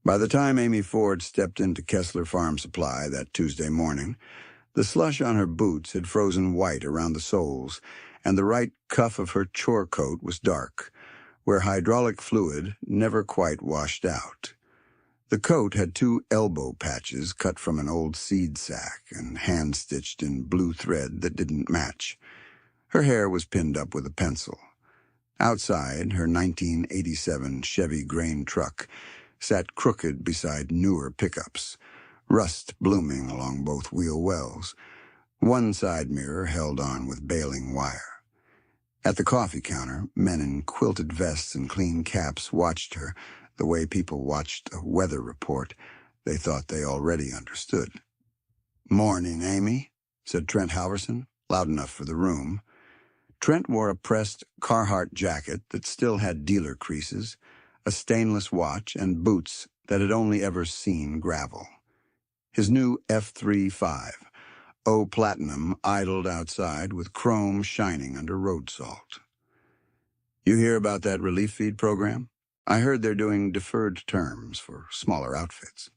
By the time Amy Ford stepped into Kessler Farm Supply that Tuesday morning, the slush on her boots had frozen white around the soles, and the right cuff of her chore coat was dark, where hydraulic fluid never quite washed out. The coat had two elbow patches cut from an old seed sack and hand-stitched in blue thread that didn't match. Her hair was pinned up with a pencil. Outside, her 1987 Chevy grain truck sat crooked beside newer pickups, rust blooming along both wheel wells. One side mirror held on with baling wire. At the coffee counter, men in quilted vests and clean caps watched her the way people watched a weather report they thought they already understood. "Morning, Amy," said Trent Halverson, loud enough for the room. Trent wore a pressed Carhartt jacket that still had dealer creases, a stainless watch, and boots that had only ever seen gravel. His new F-35, O Platinum, idled outside with chrome shining under road salt. "You hear about that relief feed program? I heard they're doing deferred terms for smaller outfits."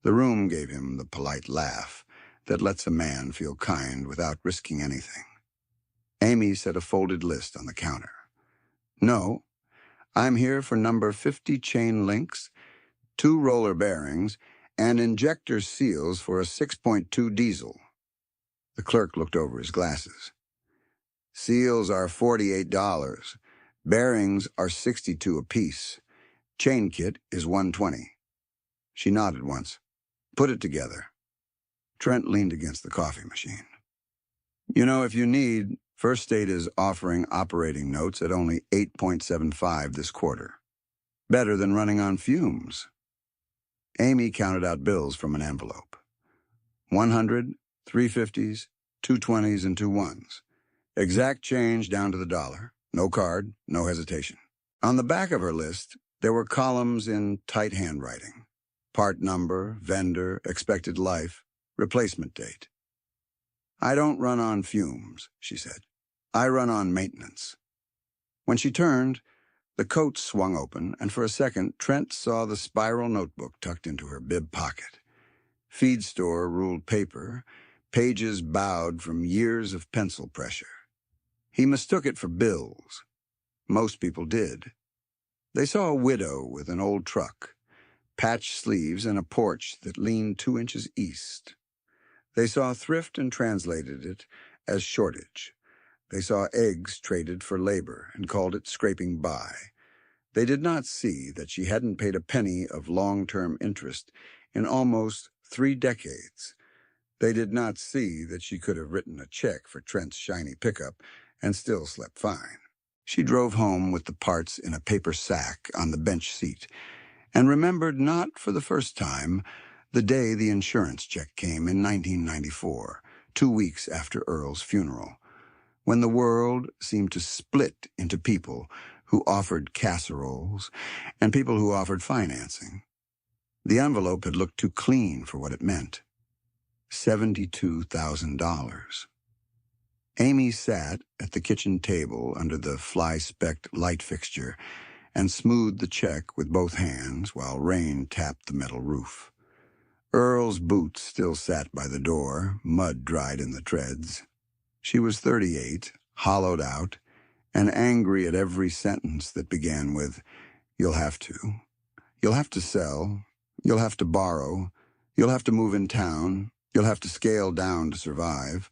The room gave him the polite laugh that lets a man feel kind without risking anything. Amy set a folded list on the counter. "No, I'm here for number 50 chain links, 2 roller bearings, and injector seals for a 6.2 diesel." The clerk looked over his glasses. "Seals are $48. Bearings are $62 apiece. Chain kit is $120. She nodded once. "Put it together." Trent leaned against the coffee machine. "You know, if you need, First State is offering operating notes at only 8.75 this quarter. Better than running on fumes." Amy counted out bills from an envelope. 100, 350s, 220s, and 21s. Exact change down to the dollar. No card, no hesitation. On the back of her list, there were columns in tight handwriting. Part number, vendor, expected life, replacement date. "I don't run on fumes," she said. "I run on maintenance." When she turned, the coat swung open, and for a second, Trent saw the spiral notebook tucked into her bib pocket. Feed store ruled paper, pages bowed from years of pencil pressure. He mistook it for bills. Most people did. They saw a widow with an old truck, patched sleeves, and a porch that leaned 2 inches east. They saw thrift and translated it as shortage. They saw eggs traded for labor and called it scraping by. They did not see that she hadn't paid a penny of long-term interest in almost 3 decades. They did not see that she could have written a check for Trent's shiny pickup and still slept fine. She drove home with the parts in a paper sack on the bench seat and remembered not for the first time the day the insurance check came in 1994, 2 weeks after Earl's funeral, when the world seemed to split into people who offered casseroles and people who offered financing. The envelope had looked too clean for what it meant. $72,000. Amy sat at the kitchen table under the fly-specked light fixture and smoothed the check with both hands while rain tapped the metal roof. Earl's boots still sat by the door, mud dried in the treads. She was 38, hollowed out, and angry at every sentence that began with, "You'll have to. You'll have to sell. You'll have to borrow. You'll have to move in town. You'll have to scale down to survive."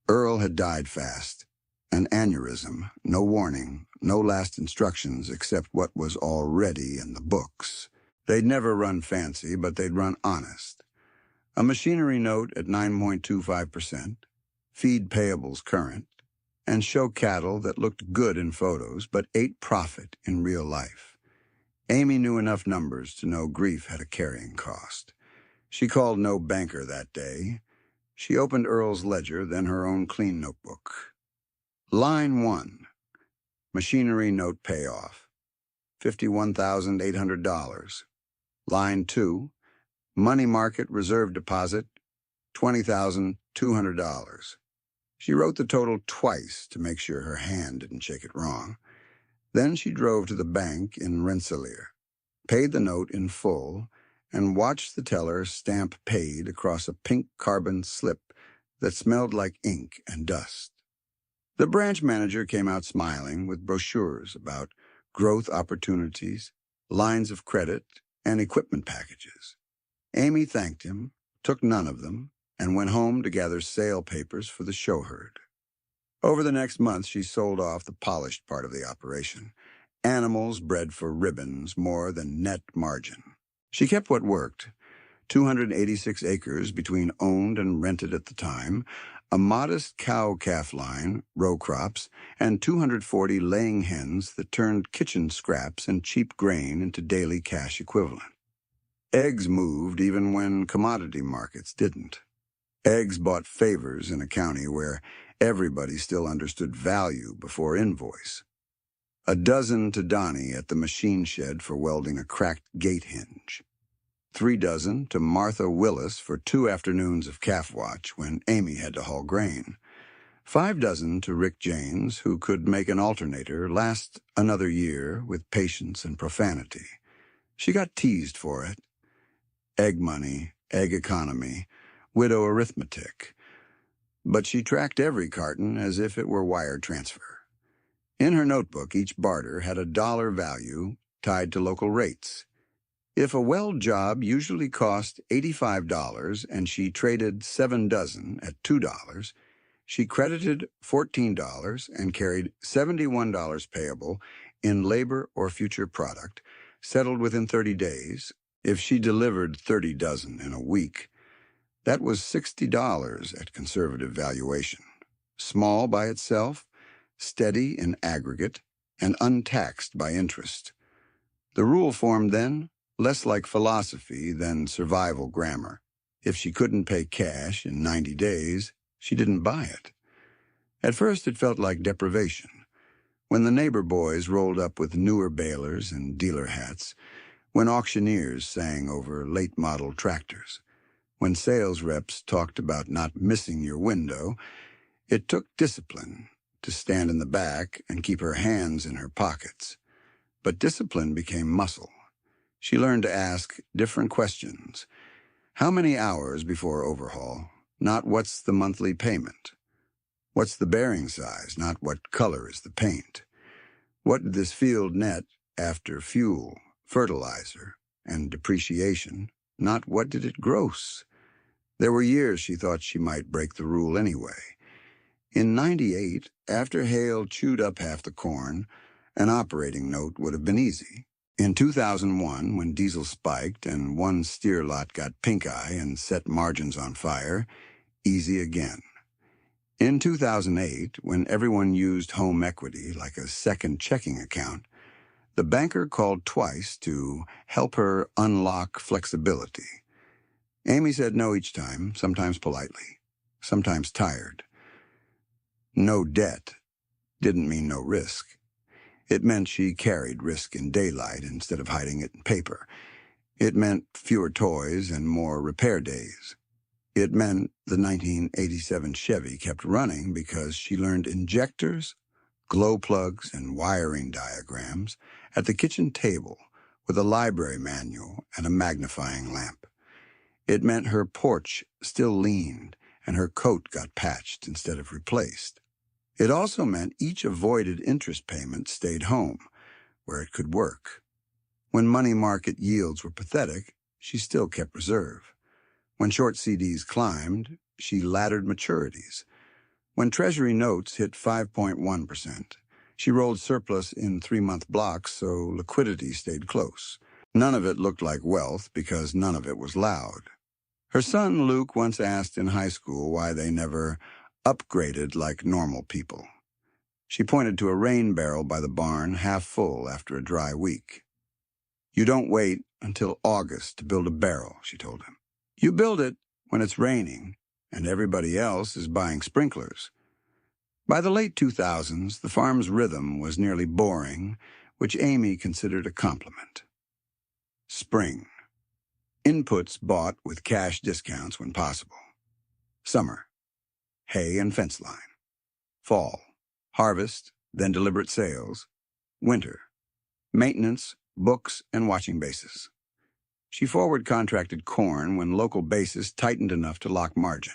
Earl had died fast. An aneurysm, no warning, no last instructions except what was already in the books. They'd never run fancy, but they'd run honest. A machinery note at 9.25%, feed payables current, and show cattle that looked good in photos but ate profit in real life. Amy knew enough numbers to know grief had a carrying cost. She called no banker that day. She opened Earl's ledger, then her own clean notebook. Line 1, machinery note payoff, $51,800. Line 2, money market reserve deposit, $20,200. She wrote the total twice to make sure her hand didn't shake it wrong. Then she drove to the bank in Rensselaer. paid the note in full, and watched the teller stamp paid across a pink carbon slip that smelled like ink and dust. The branch manager came out smiling with brochures about growth opportunities, lines of credit, and equipment packages. Amy thanked him, took none of them, and went home to gather sale papers for the show herd. Over the next month, she sold off the polished part of the operation, animals bred for ribbons more than net margin. She kept what worked, 286 acres between owned and rented at the time, a modest cow-calf line, row crops, and 240 laying hens that turned kitchen scraps and cheap grain into daily cash equivalent. Eggs moved even when commodity markets didn't. Eggs bought favors in a county where everybody still understood value before invoice. A dozen to Donnie at the machine shed for welding a cracked gate hinge. 3 dozen to Martha Willis for 2 afternoons of calf watch when Amy had to haul grain. 5 dozen to Rick Janes, who could make an alternator last another year with patience and profanity. She got teased for it. Egg money, egg economy, widow arithmetic. But she tracked every carton as if it were wire transfer. In her notebook, each barter had a dollar value tied to local rates. If a weld job usually cost $85 and she traded 7 dozen at $2, she credited $14 and carried $71 payable in labor or future product, settled within 30 days. If she delivered 30 dozen in a week, that was $60 at conservative valuation. Small by itself, steady in aggregate, and untaxed by interest. The rule formed then, less like philosophy than survival grammar. If she couldn't pay cash in 90 days, she didn't buy it. At first it felt like deprivation. When the neighbor boys rolled up with newer balers and dealer hats, when auctioneers sang over late-model tractors, when sales reps talked about not missing your window, it took discipline to stand in the back and keep her hands in her pockets. But discipline became muscle. She learned to ask different questions. How many hours before overhaul? Not what's the monthly payment. What's the bearing size? Not what color is the paint. What did this field net after fuel, fertilizer, and depreciation? Not what did it gross. There were years she thought she might break the rule anyway. In '98, after Hale chewed up half the corn, an operating note would have been easy. In 2001, when diesel spiked and one steer lot got pink eye and set margins on fire, easy again. In 2008, when everyone used home equity like a second checking account, the banker called twice to help her unlock flexibility. Amy said no each time, sometimes politely, sometimes tired. No debt didn't mean no risk. It meant she carried risk in daylight instead of hiding it in paper. It meant fewer toys and more repair days. It meant the 1987 Chevy kept running because she learned injectors, glow plugs, and wiring diagrams at the kitchen table with a library manual and a magnifying lamp. It meant her porch still leaned and her coat got patched instead of replaced. It also meant each avoided interest payment stayed home, where it could work. When money market yields were pathetic, she still kept reserve. When short CDs climbed, she laddered maturities. When Treasury notes hit 5.1%, she rolled surplus in 3-month blocks so liquidity stayed close. None of it looked like wealth because none of it was loud. Her son Luke once asked in high school why they never upgraded like normal people. She pointed to a rain barrel by the barn half full after a dry week. You don't wait until August to build a barrel, she told him. You build it when it's raining and everybody else is buying sprinklers. By the late 2000s, the farm's rhythm was nearly boring, which Amy considered a compliment. Spring. Inputs bought with cash discounts when possible. Summer. Hay and fence line. Fall. Harvest, then deliberate sales. Winter. Maintenance, books, and watching bases. She forward contracted corn when local bases tightened enough to lock margin,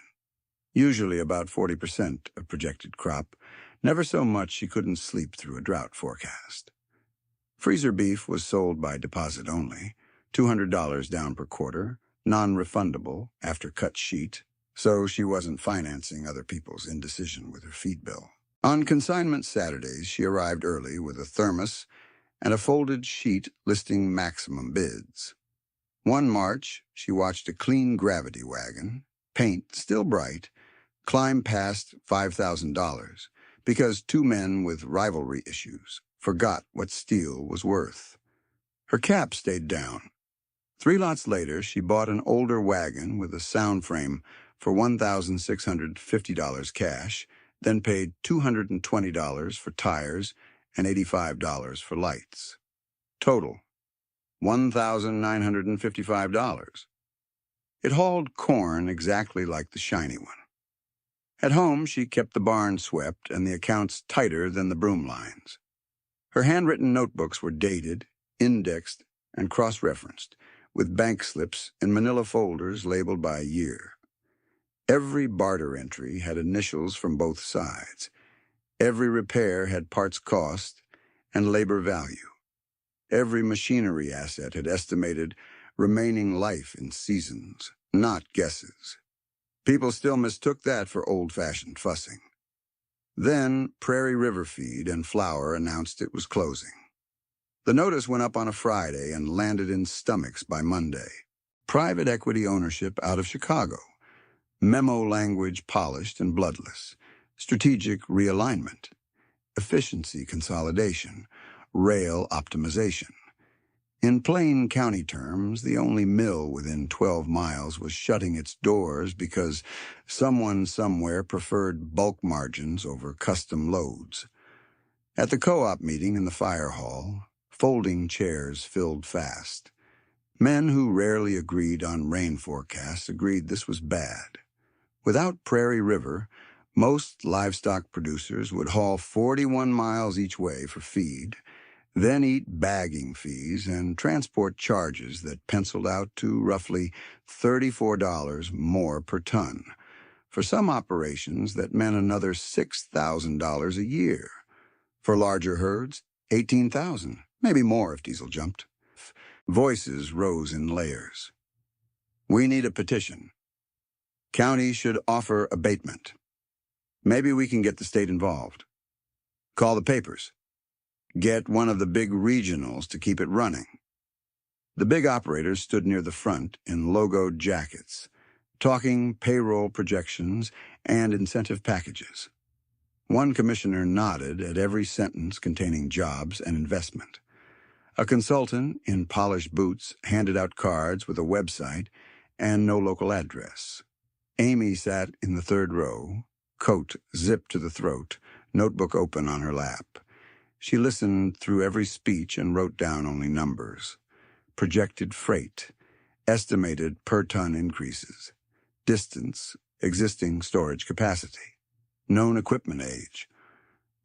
usually about 40% of projected crop, never so much she couldn't sleep through a drought forecast. Freezer beef was sold by deposit only, $200 down per quarter, non-refundable after cut sheet, so she wasn't financing other people's indecision with her feed bill. On consignment Saturdays, she arrived early with a thermos and a folded sheet listing maximum bids. One March, she watched a clean gravity wagon, paint still bright, climb past $5,000 because two men with rivalry issues forgot what steel was worth. Her cap stayed down. 3 lots later, she bought an older wagon with a sound frame for $1,650 cash, then paid $220 for tires and $85 for lights. Total, $1,955. It hauled corn exactly like the shiny one. At home, she kept the barn swept and the accounts tighter than the broom lines. Her handwritten notebooks were dated, indexed, and cross-referenced, with bank slips in manila folders labeled by year. Every barter entry had initials from both sides. Every repair had parts cost and labor value. Every machinery asset had estimated remaining life in seasons, not guesses. People still mistook that for old-fashioned fussing. Then Prairie River Feed and Flour announced it was closing. The notice went up on a Friday and landed in stomachs by Monday. Private equity ownership out of Chicago. Memo language polished and bloodless. Strategic realignment. Efficiency consolidation. Rail optimization. In plain county terms, the only mill within 12 miles was shutting its doors because someone somewhere preferred bulk margins over custom loads. At the co-op meeting in the fire hall, folding chairs filled fast. Men who rarely agreed on rain forecasts agreed this was bad. Without Prairie River, most livestock producers would haul 41 miles each way for feed, then eat bagging fees and transport charges that penciled out to roughly $34 more per ton. For some operations, that meant another $6,000 a year. For larger herds, $18,000, maybe more if diesel jumped. Voices rose in layers. We need a petition. County should offer abatement. Maybe we can get the state involved. Call the papers. Get one of the big regionals to keep it running. The big operators stood near the front in logoed jackets, talking payroll projections and incentive packages. One commissioner nodded at every sentence containing jobs and investment. A consultant in polished boots handed out cards with a website and no local address. Amy sat in the third row, coat zipped to the throat, notebook open on her lap. She listened through every speech and wrote down only numbers. Projected freight, estimated per-ton increases, distance, existing storage capacity, known equipment age.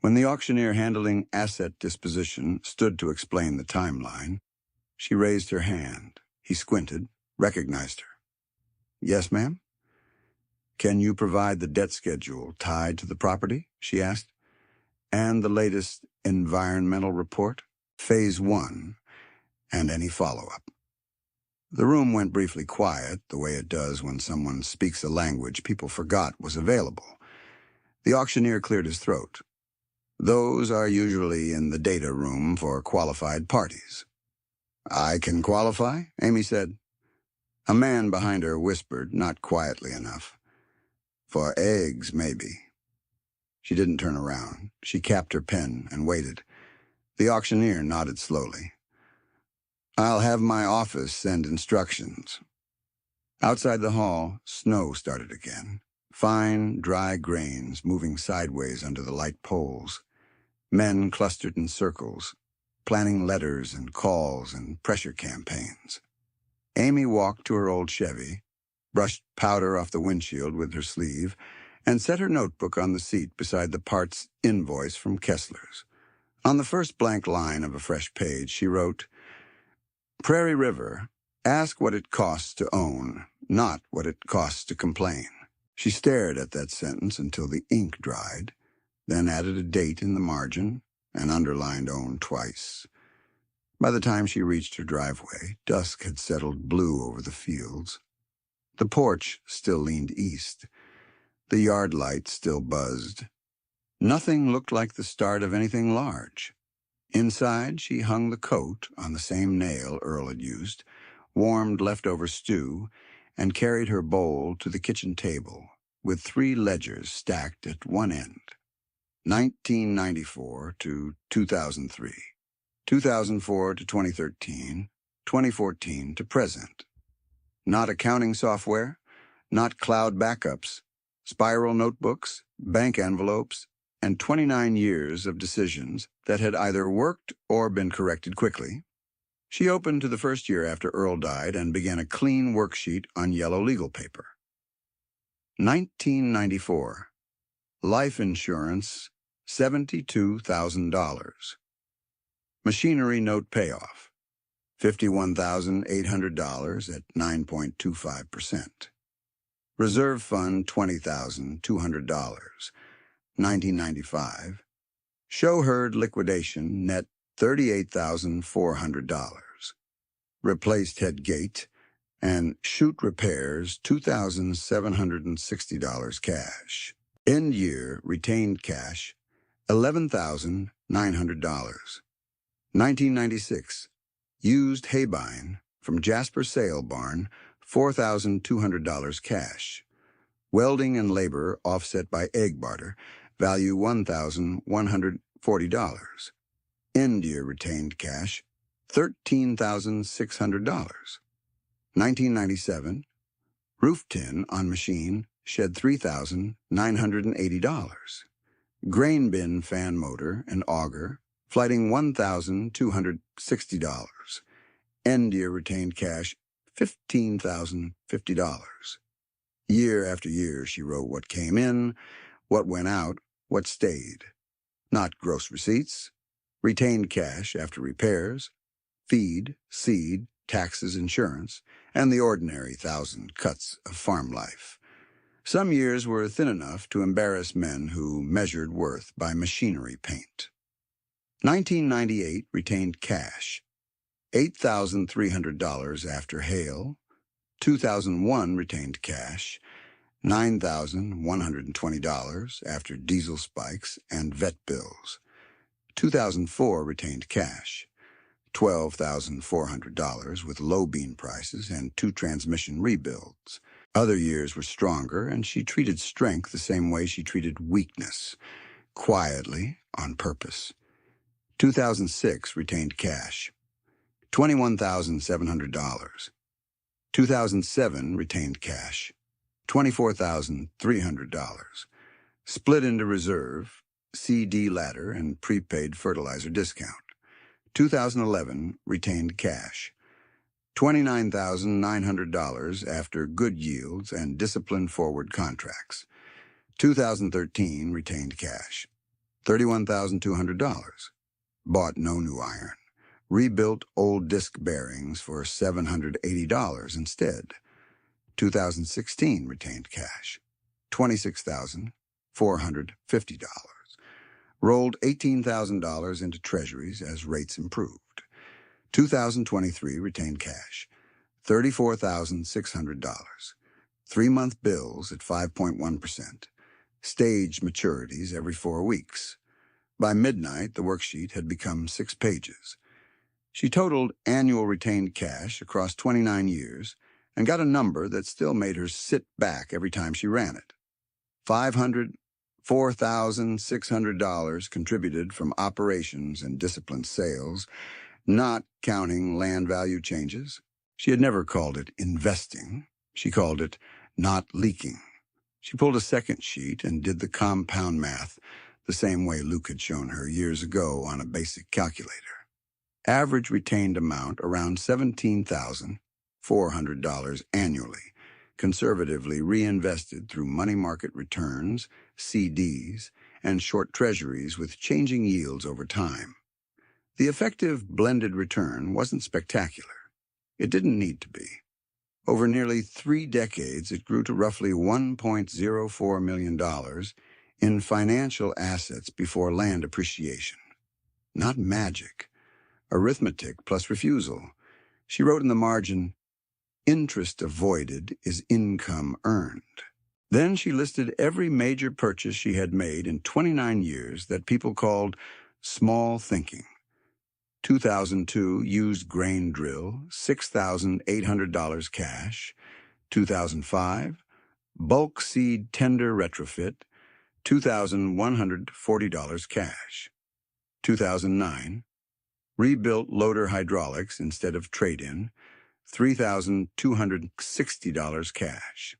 When the auctioneer handling asset disposition stood to explain the timeline, she raised her hand. He squinted, recognized her. Yes, ma'am? Can you provide the debt schedule tied to the property? She asked. And the latest environmental report, Phase 1, and any follow-up. The room went briefly quiet, the way it does when someone speaks a language people forgot was available. The auctioneer cleared his throat. Those are usually in the data room for qualified parties. I can qualify, Amy said. A man behind her whispered, not quietly enough. For eggs, maybe. She didn't turn around. She capped her pen and waited. The auctioneer nodded slowly. I'll have my office send instructions. Outside the hall, snow started again. Fine, dry grains moving sideways under the light poles. Men clustered in circles, planning letters and calls and pressure campaigns. Amy walked to her old Chevy, brushed powder off the windshield with her sleeve, and set her notebook on the seat beside the parts invoice from Kessler's. On the first blank line of a fresh page, she wrote, Prairie River, ask what it costs to own, not what it costs to complain. She stared at that sentence until the ink dried, then added a date in the margin and underlined own twice. By the time she reached her driveway, dusk had settled blue over the fields. The porch still leaned east. The yard light still buzzed. Nothing looked like the start of anything large. Inside, she hung the coat on the same nail Earl had used, warmed leftover stew, and carried her bowl to the kitchen table, with 3 ledgers stacked at one end. 1994 to 2003, 2004 to 2013, 2014 to present. Not accounting software, not cloud backups, spiral notebooks, bank envelopes, and 29 years of decisions that had either worked or been corrected quickly. She opened to the first year after Earl died and began a clean worksheet on yellow legal paper. 1994. Life insurance, $72,000. Machinery note payoff, $51,800 at 9.25%. Reserve fund, $20,200. 1995. Show herd liquidation, net $38,400. Replaced head gate and chute repairs, $2,760 cash. End year retained cash, $11,900. 1996. Used haybine from Jasper Sale Barn, $4,200 cash. Welding and labor offset by egg barter, value $1,140. End year retained cash, $13,600. 1997. Roof tin on machine, shed $3,980. Grain bin fan motor and auger, flighting $1,260. End year retained cash, $15,050. Year after year, she wrote what came in, what went out, what stayed. Not gross receipts, retained cash after repairs, feed, seed, taxes, insurance, and the ordinary 1,000 cuts of farm life. Some years were thin enough to embarrass men who measured worth by machinery paint. 1998 retained cash, $8,300 after hail. 2001 retained cash, $9,120 after diesel spikes and vet bills. 2004 retained cash, $12,400 with low bean prices and 2 transmission rebuilds. Other years were stronger, and she treated strength the same way she treated weakness, quietly, on purpose. 2006 retained cash, $21,700. 2007 retained cash, $24,300. Split into reserve, CD ladder, and prepaid fertilizer discount. 2011 retained cash, $29,900 after good yields and disciplined forward contracts. 2013 retained cash, $31,200. Bought no new iron. Rebuilt old disc bearings for $780 instead. 2016 retained cash, $26,450. Rolled $18,000 into treasuries as rates improved. 2023 retained cash, $34,600. 3-month bills at 5.1%. Staged maturities every 4 weeks. By midnight, the worksheet had become 6 pages. She totaled annual retained cash across 29 years and got a number that still made her sit back every time she ran it. $4,600 contributed from operations and disciplined sales, not counting land value changes. She had never called it investing. She called it not leaking. She pulled a second sheet and did the compound math the same way Luke had shown her years ago on a basic calculator. Average retained amount around $17,400 annually, conservatively reinvested through money market returns, CDs, and short treasuries with changing yields over time. The effective blended return wasn't spectacular. It didn't need to be. Over nearly 3 decades, it grew to roughly $1.04 million in financial assets before land appreciation. Not magic. Arithmetic plus refusal. She wrote in the margin, "Interest avoided is income earned." Then she listed every major purchase she had made in 29 years that people called small thinking. 2002 used grain drill, $6,800 cash. 2005, bulk seed tender retrofit, $2,140 cash. 2009, rebuilt loader hydraulics instead of trade-in, $3,260 cash.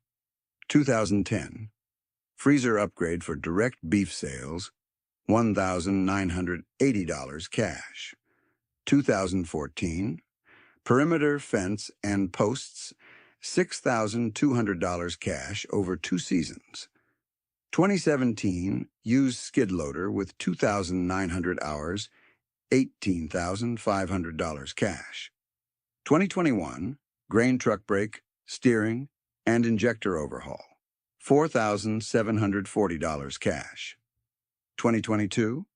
2010, freezer upgrade for direct beef sales, $1,980 cash. 2014, perimeter fence and posts, $6,200 cash over 2 seasons. 2017, used skid loader with 2,900 hours, $18,500 cash. 2021, grain truck brake, steering, and injector overhaul, $4,740 cash. 2022,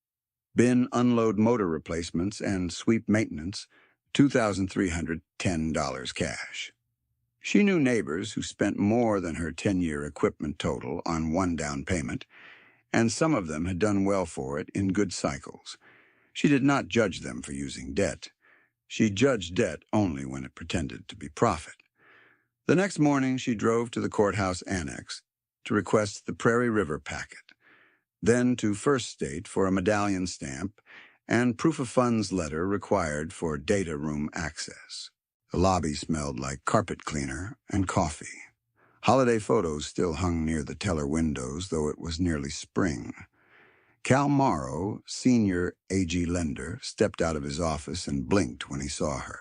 bin unload motor replacements and sweep maintenance, $2,310 cash. She knew neighbors who spent more than her 10-year equipment total on one down payment, and some of them had done well for it in good cycles. She did not judge them for using debt. She judged debt only when it pretended to be profit. The next morning, she drove to the courthouse annex to request the Prairie River packet, then to First State for a medallion stamp and proof of funds letter required for data room access. The lobby smelled like carpet cleaner and coffee. Holiday photos still hung near the teller windows, though it was nearly spring. Cal Morrow, senior AG lender, stepped out of his office and blinked when he saw her.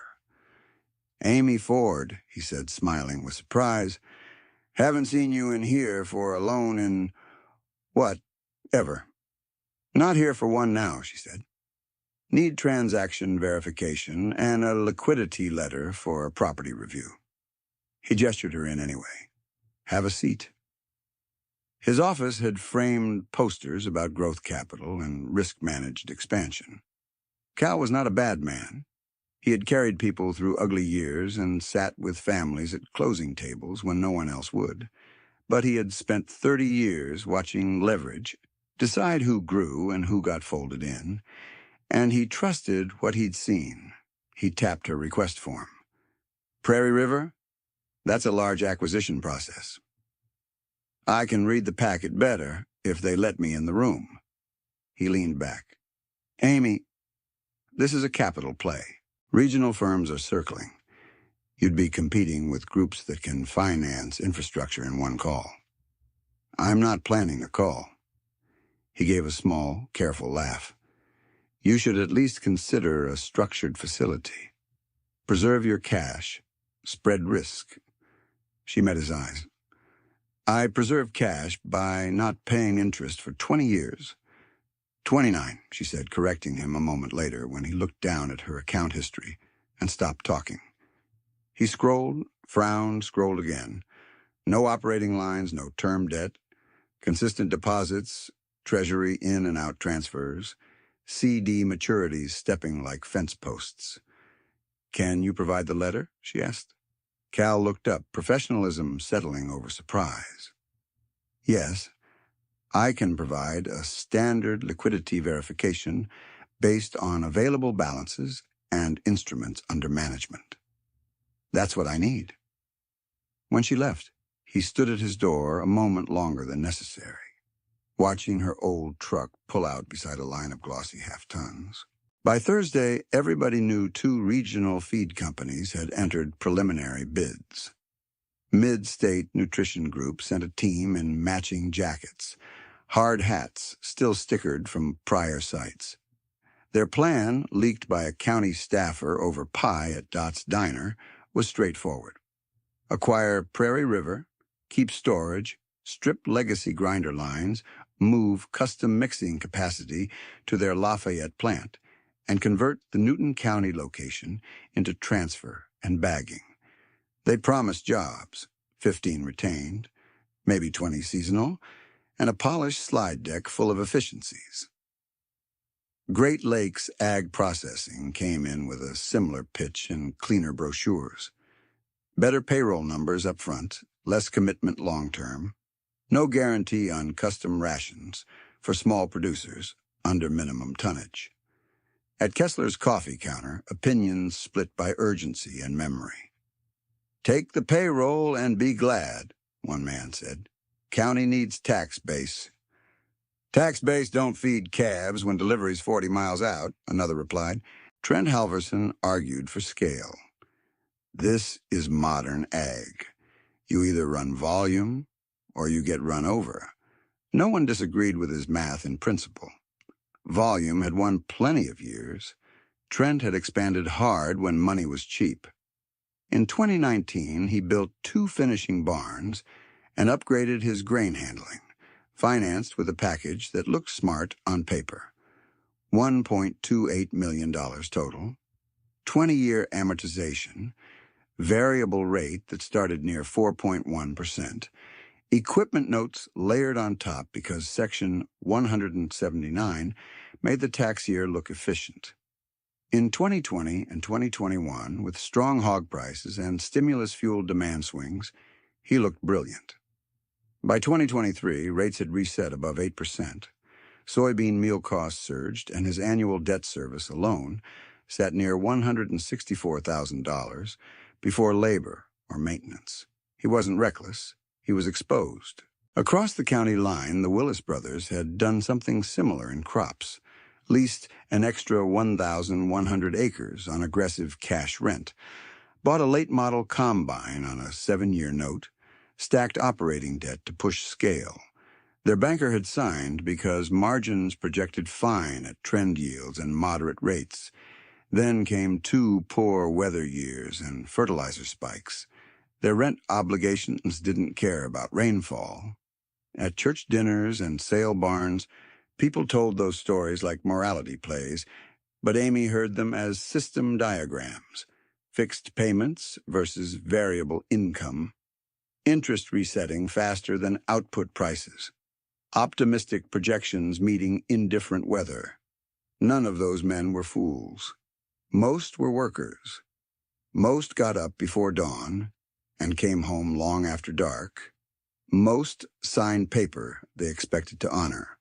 "Amy Ford," he said, smiling with surprise. "Haven't seen you in here for a loan in, what, ever." "Not here for one now," she said. "Need transaction verification and a liquidity letter for a property review." He gestured her in anyway. "Have a seat." His office had framed posters about growth capital and risk-managed expansion. Cal was not a bad man. He had carried people through ugly years and sat with families at closing tables when no one else would. But he had spent 30 years watching leverage decide who grew and who got folded in, and he trusted what he'd seen. He tapped her request form. "Prairie River? That's a large acquisition process. I can read the packet better if they let me in the room." He leaned back. "Amy, this is a capital play. Regional firms are circling. You'd be competing with groups that can finance infrastructure in one call. I'm not planning the call." He gave a small, careful laugh. "You should at least consider a structured facility. Preserve your cash. Spread risk." She met his eyes. "I preserve cash by not paying interest for 20 years. 29, she said, correcting him a moment later when he looked down at her account history and stopped talking. He scrolled, frowned, scrolled again. No operating lines, no term debt, consistent deposits, treasury in and out transfers, CD maturities stepping like fence posts. "Can you provide the letter?" she asked. Cal looked up, professionalism settling over surprise. "Yes, I can provide a standard liquidity verification based on available balances and instruments under management. That's what I need." When she left, he stood at his door a moment longer than necessary, watching her old truck pull out beside a line of glossy half-tons. By Thursday, everybody knew 2 regional feed companies had entered preliminary bids. Mid-State Nutrition Group sent a team in matching jackets, hard hats still stickered from prior sites. Their plan, leaked by a county staffer over pie at Dot's Diner, was straightforward. Acquire Prairie River, keep storage, strip legacy grinder lines, move custom mixing capacity to their Lafayette plant, and convert the Newton County location into transfer and bagging. They promised jobs, 15 retained, maybe 20 seasonal, and a polished slide deck full of efficiencies. Great Lakes Ag Processing came in with a similar pitch and cleaner brochures. Better payroll numbers up front, less commitment long-term, no guarantee on custom rations for small producers under minimum tonnage. At Kessler's coffee counter, opinions split by urgency and memory. "Take the payroll and be glad," one man said. "County needs tax base." "Tax base don't feed calves when delivery's 40 miles out," another replied. Trent Halverson argued for scale. This is modern ag. You either run volume or you get run over. No one disagreed with his math in principle. Volume had won plenty of years. Trent had expanded hard when money was cheap. In 2019, he built 2 finishing barns and upgraded his grain handling, financed with a package that looked smart on paper. $1.28 million total, 20-year amortization, variable rate that started near 4.1%, equipment notes layered on top because Section 179 made the tax year look efficient. In 2020 and 2021, with strong hog prices and stimulus-fueled demand swings, he looked brilliant. By 2023, rates had reset above 8%. Soybean meal costs surged, and his annual debt service alone sat near $164,000 before labor or maintenance. He wasn't reckless. He was exposed. Across the county line, the Willis brothers had done something similar in crops, leased an extra 1,100 acres on aggressive cash rent, bought a late-model combine on a 7-year note, stacked operating debt to push scale. Their banker had signed because margins projected fine at trend yields and moderate rates. Then came 2 poor weather years and fertilizer spikes. Their rent obligations didn't care about rainfall. At church dinners and sale barns, people told those stories like morality plays, but Amy heard them as system diagrams: fixed payments versus variable income, interest resetting faster than output prices, optimistic projections meeting indifferent weather. None of those men were fools. Most were workers. Most got up before dawn and came home long after dark. Most signed paper they expected to honor.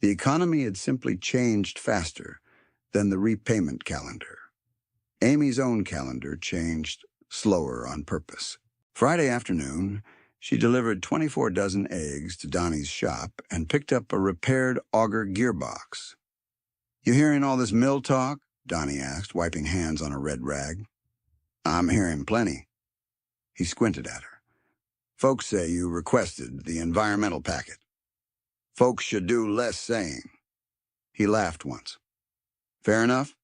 The economy had simply changed faster than the repayment calendar. Amy's own calendar changed slower on purpose. Friday afternoon, she delivered 24 dozen eggs to Donnie's shop and picked up a repaired auger gearbox. "You hearing all this mill talk?" Donnie asked, wiping hands on a red rag. "I'm hearing plenty." He squinted at her. "Folks say you requested the environmental packet. Folks should do less saying." He laughed once. "Fair enough.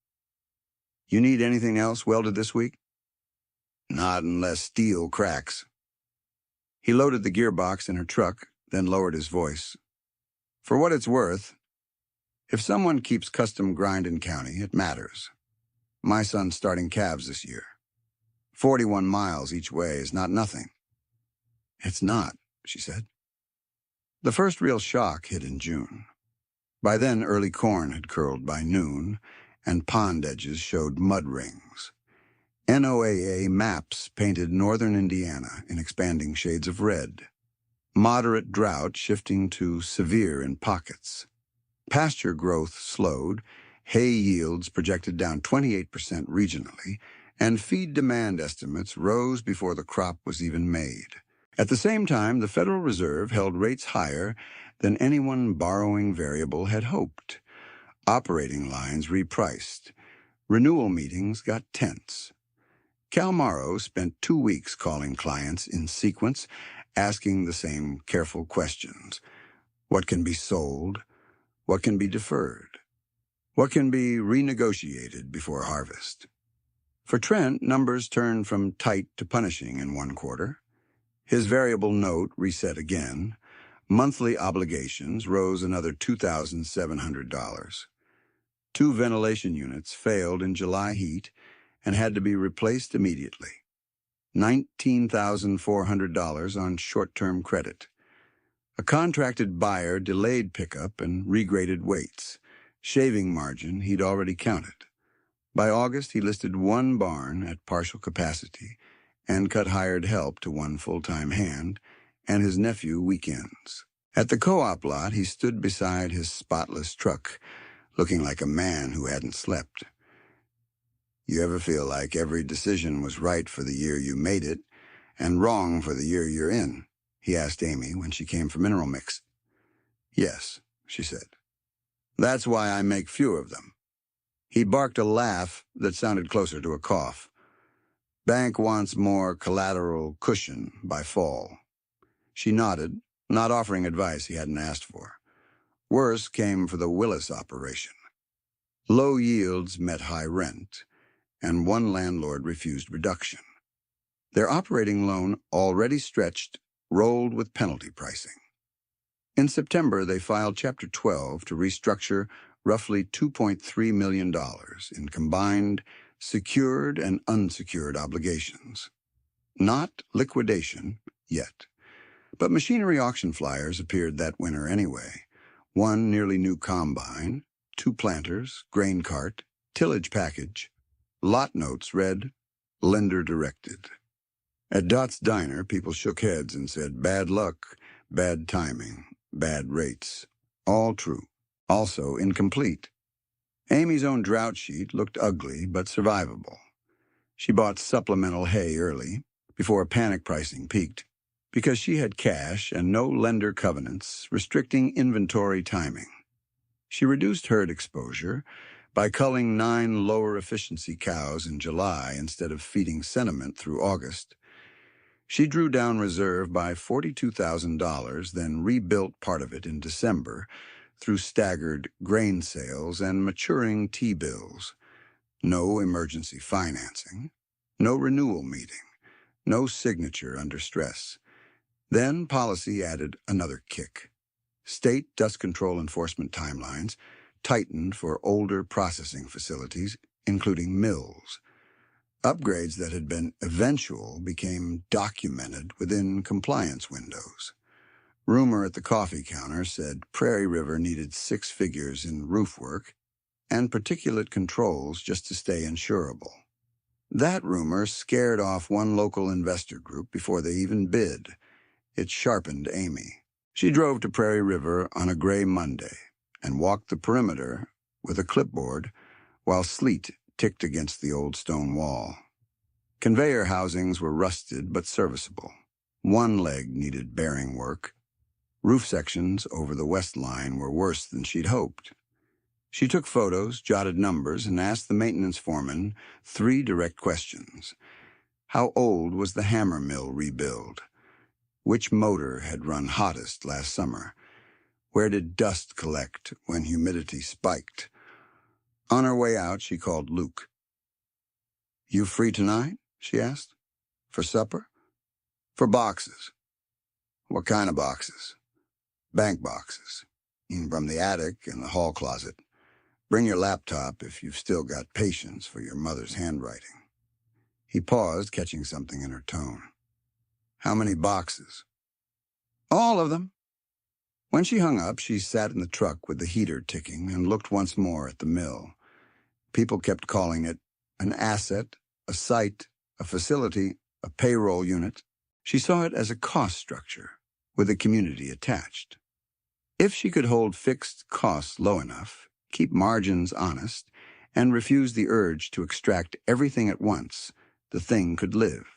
You need anything else welded this week?" "Not unless steel cracks." He loaded the gearbox in her truck, then lowered his voice. "For what it's worth, if someone keeps custom grind in county, it matters. My son's starting calves this year. 41 miles each way is not nothing." "It's not," she said. The first real shock hit in June. By then, early corn had curled by noon, and pond edges showed mud rings. NOAA maps painted northern Indiana in expanding shades of red. Moderate drought shifting to severe in pockets. Pasture growth slowed, hay yields projected down 28% regionally, and feed demand estimates rose before the crop was even made. At the same time, the Federal Reserve held rates higher than anyone borrowing variable had hoped. Operating lines repriced. Renewal meetings got tense. Cal Morrow spent 2 weeks calling clients in sequence, asking the same careful questions. What can be sold? What can be deferred? What can be renegotiated before harvest? For Trent, numbers turned from tight to punishing in 1 quarter. His variable note reset again. Monthly obligations rose another $2,700. 2 ventilation units failed in July heat, and had to be replaced immediately. $19,400 on short-term credit. A contracted buyer delayed pickup and regraded weights. Shaving margin he'd already counted. By August, he listed one barn at partial capacity and cut hired help to one full-time hand and his nephew weekends. At the co-op lot, he stood beside his spotless truck, looking like a man who hadn't slept. You ever feel like every decision was right for the year you made it and wrong for the year you're in? He asked Amy when she came for mineral mix. Yes, she said. That's why I make few of them. He barked a laugh that sounded closer to a cough. Bank wants more collateral cushion by fall. She nodded, not offering advice he hadn't asked for. Worse came for the Willis operation. Low yields met high rent, and one landlord refused reduction. Their operating loan, already stretched, rolled with penalty pricing. In September, they filed Chapter 12 to restructure roughly $2.3 million in combined secured and unsecured obligations. Not liquidation yet, but machinery auction flyers appeared that winter anyway. One nearly new combine, 2 planters, grain cart, tillage package. Lot notes read, lender directed. At Dot's Diner, people shook heads and said, bad luck, bad timing, bad rates. All true. Also incomplete. Amy's own drought sheet looked ugly but survivable. She bought supplemental hay early, before panic pricing peaked, because she had cash and no lender covenants restricting inventory timing. She reduced herd exposure by culling 9 lower efficiency cows in July instead of feeding sentiment through August. She drew down reserve by $42,000, then rebuilt part of it in December through staggered grain sales and maturing T-bills. No emergency financing, no renewal meeting, no signature under stress. Then policy added another kick. State dust control enforcement timelines tightened for older processing facilities, including mills. Upgrades that had been eventual became documented within compliance windows. Rumor at the coffee counter said Prairie River needed 6 figures in roof work and particulate controls just to stay insurable. That rumor scared off one local investor group before they even bid. It sharpened Amy. She drove to Prairie River on a gray Monday and walked the perimeter with a clipboard while sleet ticked against the old stone wall. Conveyor housings were rusted but serviceable. One leg needed bearing work. Roof sections over the west line were worse than she'd hoped. She took photos, jotted numbers, and asked the maintenance foreman 3 direct questions. How old was the hammer mill rebuild? Which motor had run hottest last summer? Where did dust collect when humidity spiked? On her way out, she called Luke. You free tonight? She asked. For supper? For boxes. What kind of boxes? Bank boxes. From the attic and the hall closet. Bring your laptop if you've still got patience for your mother's handwriting. He paused, catching something in her tone. How many boxes? All of them. When she hung up, she sat in the truck with the heater ticking and looked once more at the mill. People kept calling it an asset, a site, a facility, a payroll unit. She saw it as a cost structure with a community attached. If she could hold fixed costs low enough, keep margins honest, and refuse the urge to extract everything at once, the thing could live.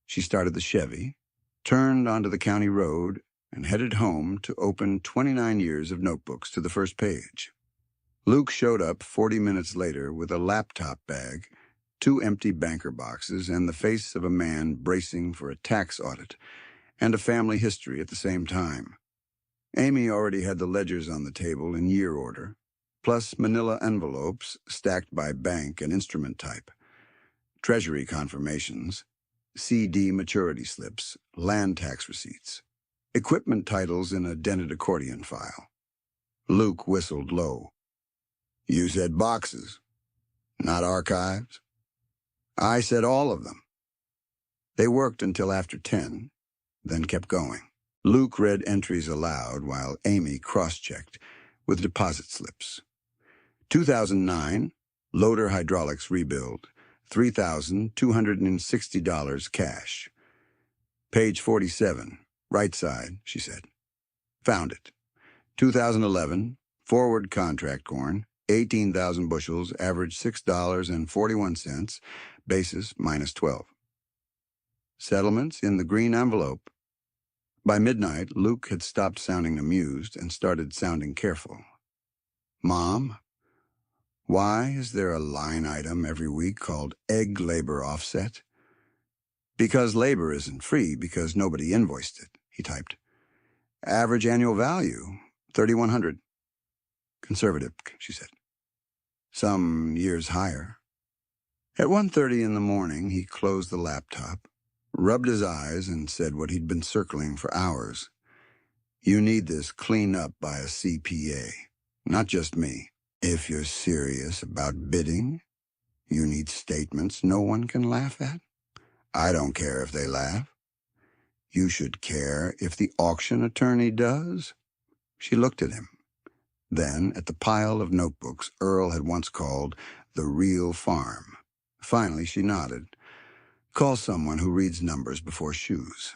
She started the Chevy, turned onto the county road, and headed home to open 29 years of notebooks to the first page. Luke showed up 40 minutes later with a laptop bag, 2 empty banker boxes, and the face of a man bracing for a tax audit, and a family history at the same time. Amy already had the ledgers on the table in year order, plus manila envelopes stacked by bank and instrument type, treasury confirmations, CD maturity slips, land tax receipts, equipment titles in a dented accordion file. Luke whistled low. You said boxes, not archives? I said all of them. They worked until after 10, then kept going. Luke read entries aloud while Amy cross-checked with deposit slips. 2009, loader hydraulics rebuild, $3,260 cash. Page 47, right side, she said. Found it. 2011, forward contract corn, 18,000 bushels, average $6.41, basis minus 12. Settlements in the green envelope. By midnight, Luke had stopped sounding amused and started sounding careful. Mom, why is there a line item every week called egg labor offset? Because labor isn't free because nobody invoiced it, he typed. Average annual value, 3,100. Conservative, she said. Some years higher. At 1:30 in the morning, he closed the laptop, rubbed his eyes, and said what he'd been circling for hours. You need this cleaned up by a CPA, not just me. If you're serious about bidding, you need statements no one can laugh at. I don't care if they laugh. You should care if the auction attorney does. She looked at him, then at the pile of notebooks Earl had once called the real farm. Finally, she nodded. Call someone who reads numbers before shoes.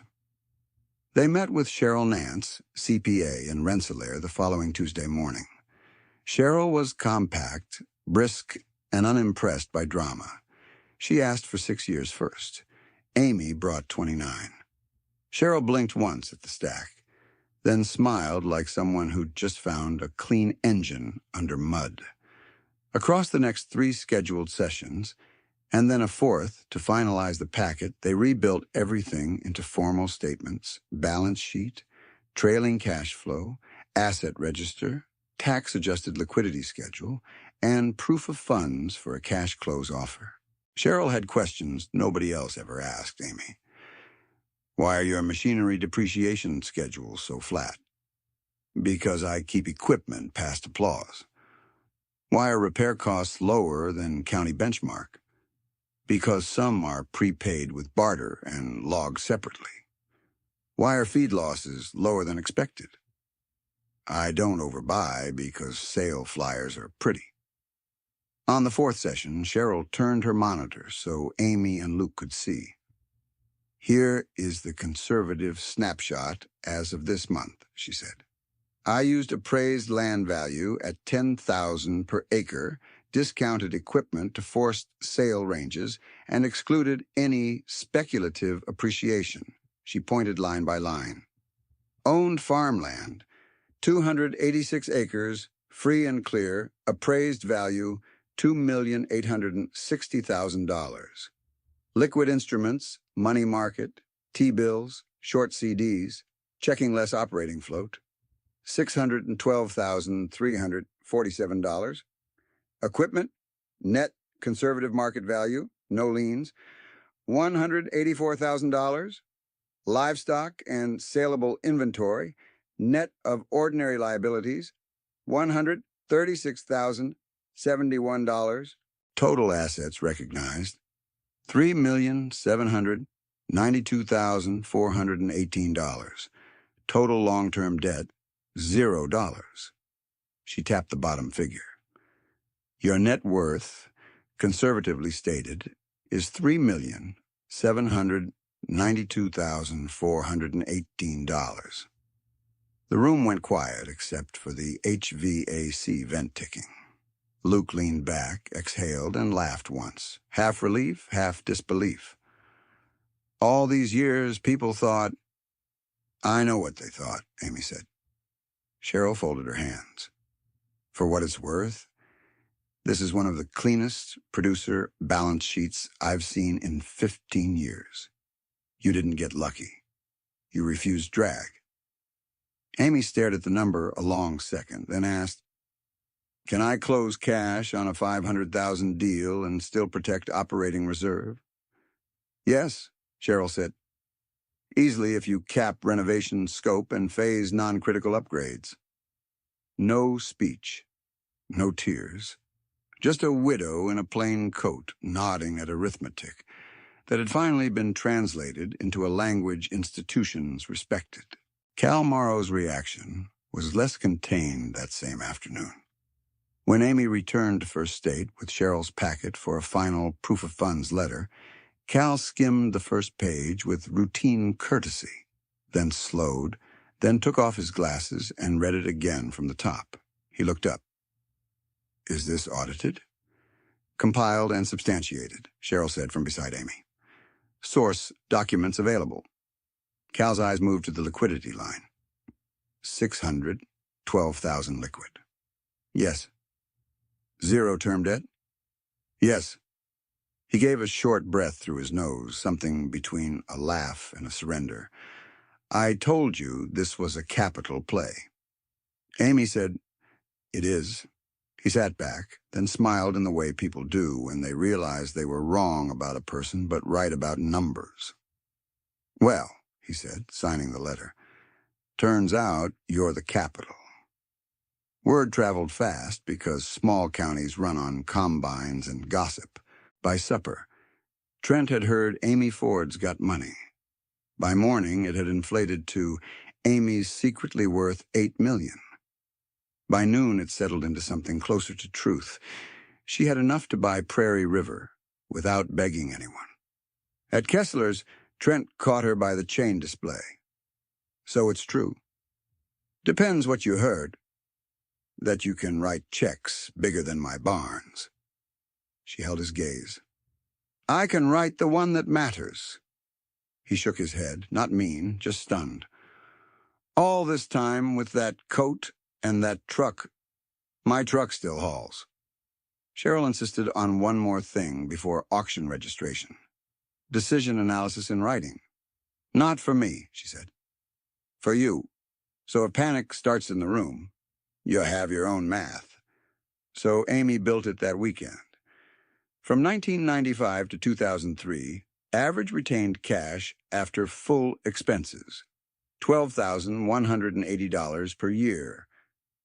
They met with Cheryl Nance, CPA, in Rensselaer the following Tuesday morning. Cheryl was compact, brisk, and unimpressed by drama. She asked for 6 years first. Amy brought 29. Cheryl blinked once at the stack, then smiled like someone who'd just found a clean engine under mud. Across the next 3 scheduled sessions, and then a 4th to finalize the packet, they rebuilt everything into formal statements, balance sheet, trailing cash flow, asset register, tax-adjusted liquidity schedule, and proof of funds for a cash close offer. Cheryl had questions nobody else ever asked Amy. Why are your machinery depreciation schedules so flat? Because I keep equipment past applause. Why are repair costs lower than county benchmark? Because some are prepaid with barter and logged separately. Why are feed losses lower than expected? I don't overbuy because sale flyers are pretty. On the 4th session, Cheryl turned her monitor so Amy and Luke could see. Here is the conservative snapshot as of this month, she said. I used appraised land value at $10,000 per acre, discounted equipment to forced sale ranges, and excluded any speculative appreciation. She pointed line by line. Owned farmland, 286 acres, free and clear, appraised value, $2,860,000. Liquid instruments, money market, T-bills, short CDs, checking less operating float, $612,347. Equipment, net conservative market value, no liens, $184,000. Livestock and saleable inventory, net of ordinary liabilities, $136,071. Total assets recognized, $3,792,418. Total long-term debt, $0. She tapped the bottom figure. Your net worth, conservatively stated, is $3,792,418. The room went quiet except for the HVAC vent ticking. Luke leaned back, exhaled, and laughed once, half relief, half disbelief. All these years, people thought... I know what they thought, Amy said. Cheryl folded her hands. For what it's worth, this is one of the cleanest producer balance sheets I've seen in 15 years. You didn't get lucky. You refused drag. Amy stared at the number a long second, then asked, Can I close cash on a $500,000 deal and still protect operating reserve? Yes, Cheryl said. Easily if you cap renovation scope and phase non-critical upgrades. No speech, no tears, Just a widow in a plain coat, nodding at arithmetic, that had finally been translated into a language institutions respected. Cal Morrow's reaction was less contained that same afternoon. When Amy returned to First State with Cheryl's packet for a final proof of funds letter, Cal skimmed the first page with routine courtesy, then slowed, then took off his glasses and read it again from the top. He looked up. "Is this audited?" "Compiled and substantiated," Cheryl said from beside Amy. "Source, documents available." Cal's eyes moved to the liquidity line. 612,000 liquid. "Yes." "Zero term debt?" "Yes." He gave a short breath through his nose, something between a laugh and a surrender. "I told you this was a capital play." Amy said, "It is." He sat back, then smiled in the way people do when they realize they were wrong about a person but right about numbers. "Well," he said, signing the letter, "turns out you're the capital." Word traveled fast because small counties run on combines and gossip. By supper, Trent had heard Amy Ford's got money. By morning, it had inflated to Amy's secretly worth $8 million. By noon, it settled into something closer to truth. She had enough to buy Prairie River without begging anyone. At Kessler's, Trent caught her by the chain display. "So it's true." "Depends what you heard." "That you can write checks bigger than my barns." She held his gaze. "I can write the one that matters." He shook his head, not mean, just stunned. "All this time with that coat and that truck. My truck still hauls." Cheryl insisted on one more thing before auction registration. Decision analysis in writing. "Not for me," she said. "For you. So if panic starts in the room, you have your own math." So Amy built it that weekend. From 1995 to 2003, average retained cash after full expenses, $12,180 per year.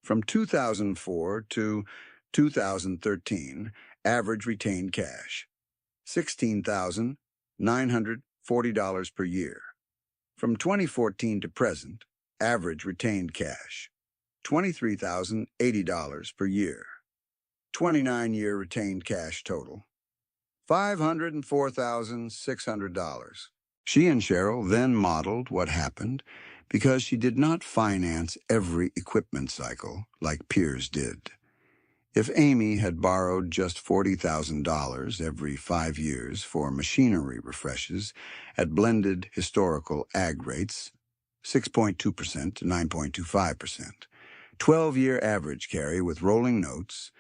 From 2004 to 2013, average retained cash, $16,940 per year. From 2014 to present, average retained cash, $23,080 per year. 29-year retained cash total, $504,600. She and Cheryl then modeled what happened because she did not finance every equipment cycle like peers did. If Amy had borrowed just $40,000 every 5 years for machinery refreshes at blended historical ag rates, 6.2% to 9.25%, 12-year average carry with rolling notes,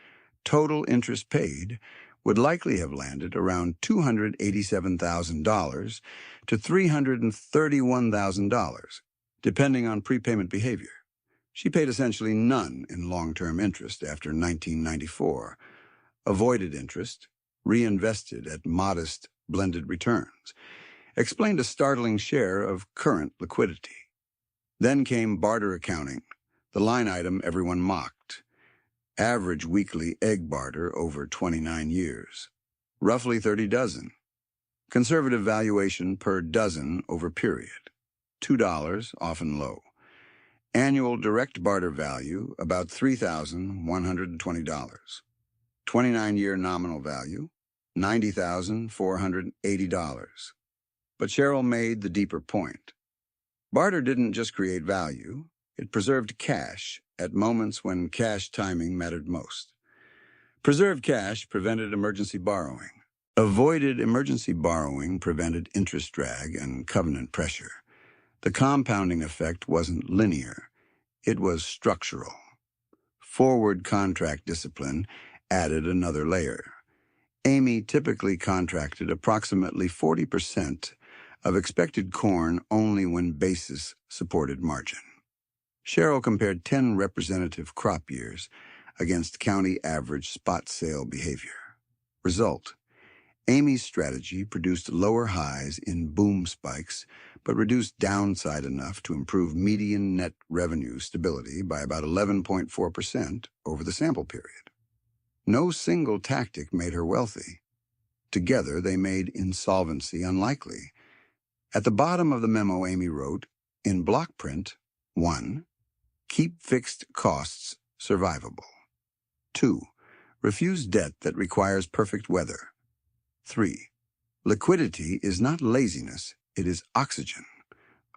total interest paid would likely have landed around $287,000 to $331,000, depending on prepayment behavior. She paid essentially none in long-term interest after 1994, avoided interest, reinvested at modest blended returns, explained a startling share of current liquidity. Then came barter accounting, the line item everyone mocked. Average weekly egg barter over 29 years, roughly 30 dozen. Conservative valuation per dozen over period, $2, often low. Annual direct barter value, about $3,120. 29-year nominal value, $90,480. But Cheryl made the deeper point. Barter didn't just create value, it preserved cash at moments when cash timing mattered most. Preserved cash prevented emergency borrowing. Avoided emergency borrowing prevented interest drag and covenant pressure. The compounding effect wasn't linear. It was structural. Forward contract discipline added another layer. Amy typically contracted approximately 40% of expected corn only when basis supported margin. Cheryl compared 10 representative crop years against county average spot sale behavior. Result: Amy's strategy produced lower highs in boom spikes, but reduced downside enough to improve median net revenue stability by about 11.4% over the sample period. No single tactic made her wealthy. Together, they made insolvency unlikely. At the bottom of the memo, Amy wrote, in block print, 1. Keep fixed costs survivable. 2. Refuse debt that requires perfect weather. 3. Liquidity is not laziness, it is oxygen.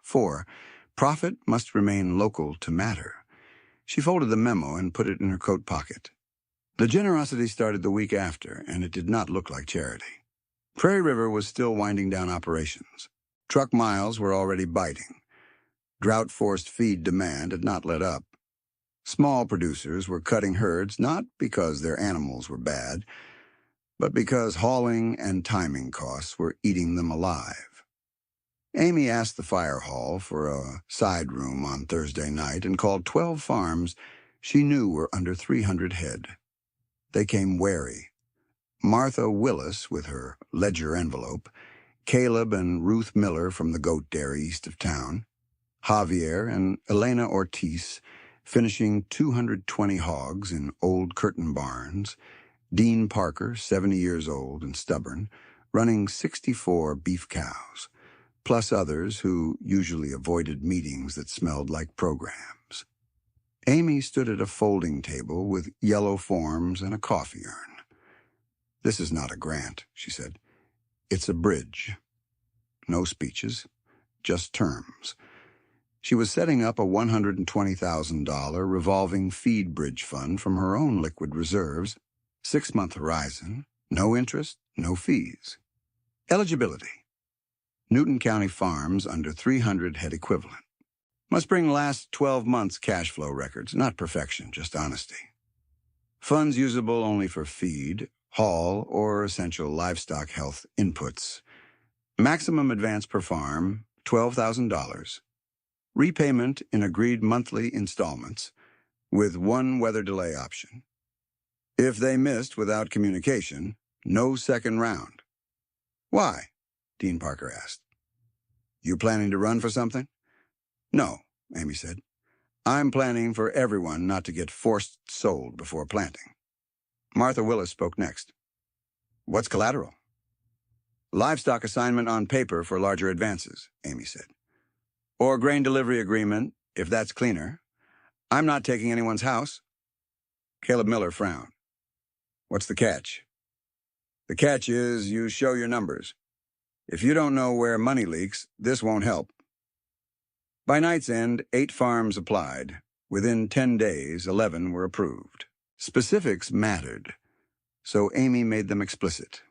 4. Profit must remain local to matter. She folded the memo and put it in her coat pocket. The generosity started the week after, and it did not look like charity. Prairie River was still winding down operations. Truck miles were already biting. Drought-forced feed demand had not let up. Small producers were cutting herds not because their animals were bad, but because hauling and timing costs were eating them alive. Amy asked the fire hall for a side room on Thursday night and called 12 farms she knew were under 300 head. They came wary. Martha Willis with her ledger envelope, Caleb and Ruth Miller from the goat dairy east of town, Javier and Elena Ortiz finishing 220 hogs in old curtain barns, Dean Parker, 70 years old and stubborn, running 64 beef cows, plus others who usually avoided meetings that smelled like programs. Amy stood at a folding table with yellow forms and a coffee urn. "This is not a grant," she said. "It's a bridge. No speeches, just terms." She was setting up a $120,000 revolving feed bridge fund from her own liquid reserves, 6-month horizon, no interest, no fees. Eligibility: Newton County farms under 300 head equivalent. Must bring last 12 months cash flow records, not perfection, just honesty. Funds usable only for feed, haul, or essential livestock health inputs. Maximum advance per farm, $12,000. Repayment in agreed monthly installments, with one weather delay option. If they missed without communication, no second round. "Why?" Dean Parker asked. "You planning to run for something?" "No," Amy said. "I'm planning for everyone not to get forced sold before planting." Martha Willis spoke next. "What's collateral?" "Livestock assignment on paper for larger advances," Amy said. "Or grain delivery agreement, if that's cleaner. I'm not taking anyone's house." Caleb Miller frowned. "What's the catch?" "The catch is you show your numbers. If you don't know where money leaks, this won't help." By night's end, 8 farms applied. Within 10 days, 11 were approved. Specifics mattered, so Amy made them explicit.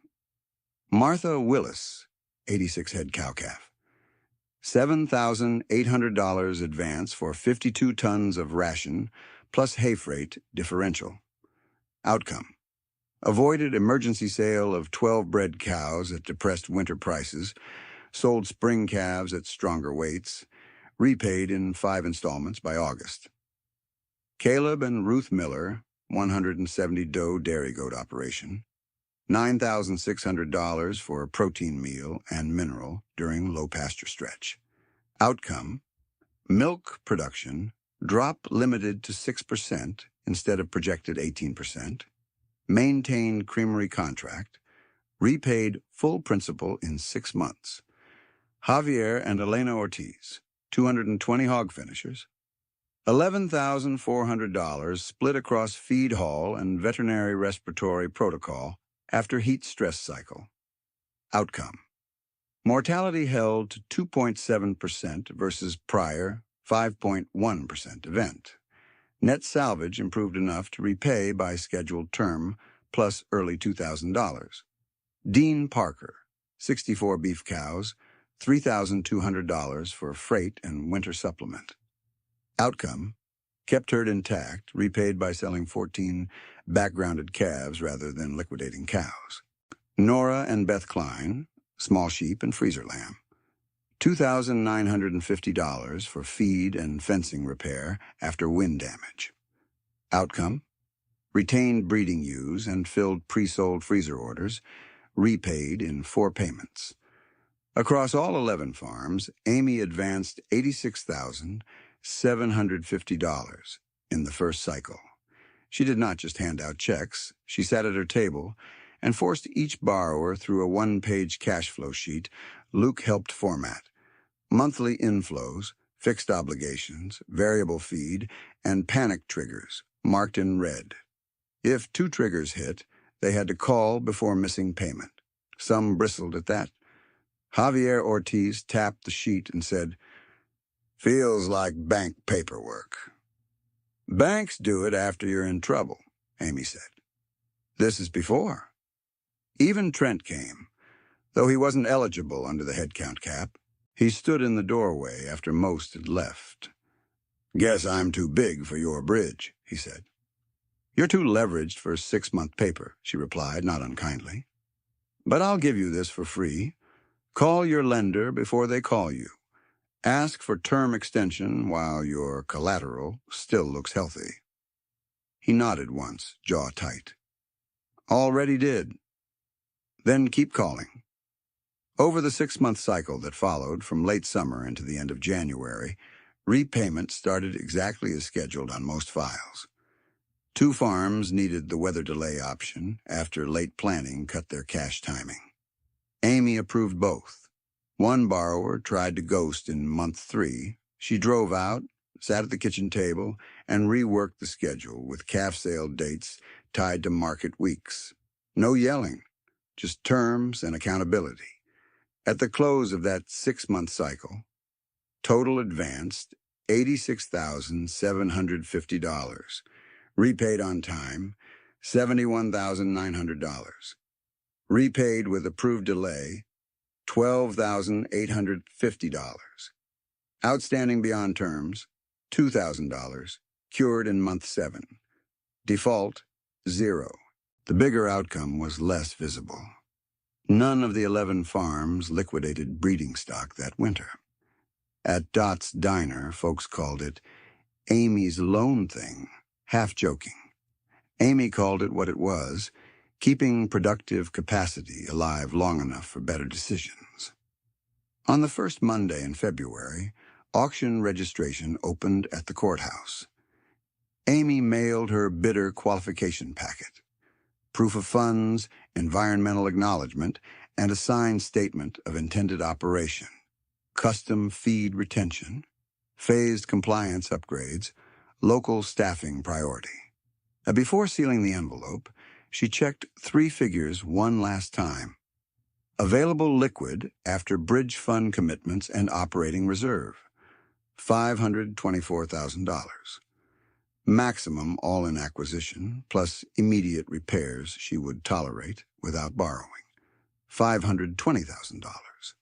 Martha Willis, 86 head cow-calf. $7,800 advance for 52 tons of ration, plus hay freight differential. Outcome: avoided emergency sale of 12 bred cows at depressed winter prices, sold spring calves at stronger weights, repaid in 5 installments by August. Caleb and Ruth Miller, 170 doe dairy goat operation, $9,600 for protein meal and mineral during low pasture stretch. Outcome: milk production drop limited to 6% instead of projected 18%, maintained creamery contract, repaid full principal in 6 months. Javier and Elena Ortiz, 220 hog finishers, $11,400 split across feed haul and veterinary respiratory protocol after heat stress cycle. Outcome: mortality held to 2.7% versus prior 5.1% event. Net salvage improved enough to repay by scheduled term plus early $2,000. Dean Parker, 64 beef cows, $3,200 for freight and winter supplement. Outcome: kept herd intact, repaid by selling 14 backgrounded calves rather than liquidating cows. Nora and Beth Klein, small sheep and freezer lamb. $2,950 for feed and fencing repair after wind damage. Outcome: retained breeding ewes and filled pre-sold freezer orders, repaid in 4 payments. Across all 11 farms, Amy advanced $86,750 in the first cycle. She did not just hand out checks. She sat at her table and forced each borrower through a one-page cash flow sheet Luke helped format. Monthly inflows, fixed obligations, variable feed, and panic triggers, marked in red. If 2 triggers hit, they had to call before missing payment. Some bristled at that. Javier Ortiz tapped the sheet and said, "Feels like bank paperwork." "Banks do it after you're in trouble," Amy said. "This is before." Even Trent came, though he wasn't eligible under the headcount cap. He stood in the doorway after most had left. "Guess I'm too big for your bridge," he said. "You're too leveraged for a 6-month paper," she replied, not unkindly. "But I'll give you this for free. Call your lender before they call you. Ask for term extension while your collateral still looks healthy." He nodded once, jaw tight. "Already did." "Then keep calling." Over the 6-month cycle that followed, from late summer into the end of January, repayment started exactly as scheduled on most files. 2 farms needed the weather delay option after late planning cut their cash timing. Amy approved both. One borrower tried to ghost in month 3. She drove out, sat at the kitchen table, and reworked the schedule with calf sale dates tied to market weeks. No yelling, just terms and accountability. At the close of that 6-month cycle, total advanced $86,750. Repaid on time, $71,900. Repaid with approved delay, $12,850. Outstanding beyond terms, $2,000. Cured in month 7. Default, 0. The bigger outcome was less visible. None of the 11 farms liquidated breeding stock that winter. At Dot's Diner, folks called it Amy's loan thing, half joking. Amy called it what it was, keeping productive capacity alive long enough for better decisions. On the first Monday in February, auction registration opened at the courthouse. Amy mailed her bidder qualification packet. Proof of funds, environmental acknowledgement, and a signed statement of intended operation, custom feed retention, phased compliance upgrades, local staffing priority. Before sealing the envelope, she checked 3 figures one last time. Available liquid after bridge fund commitments and operating reserve, $524,000. Maximum all-in acquisition, plus immediate repairs she would tolerate without borrowing, $520,000.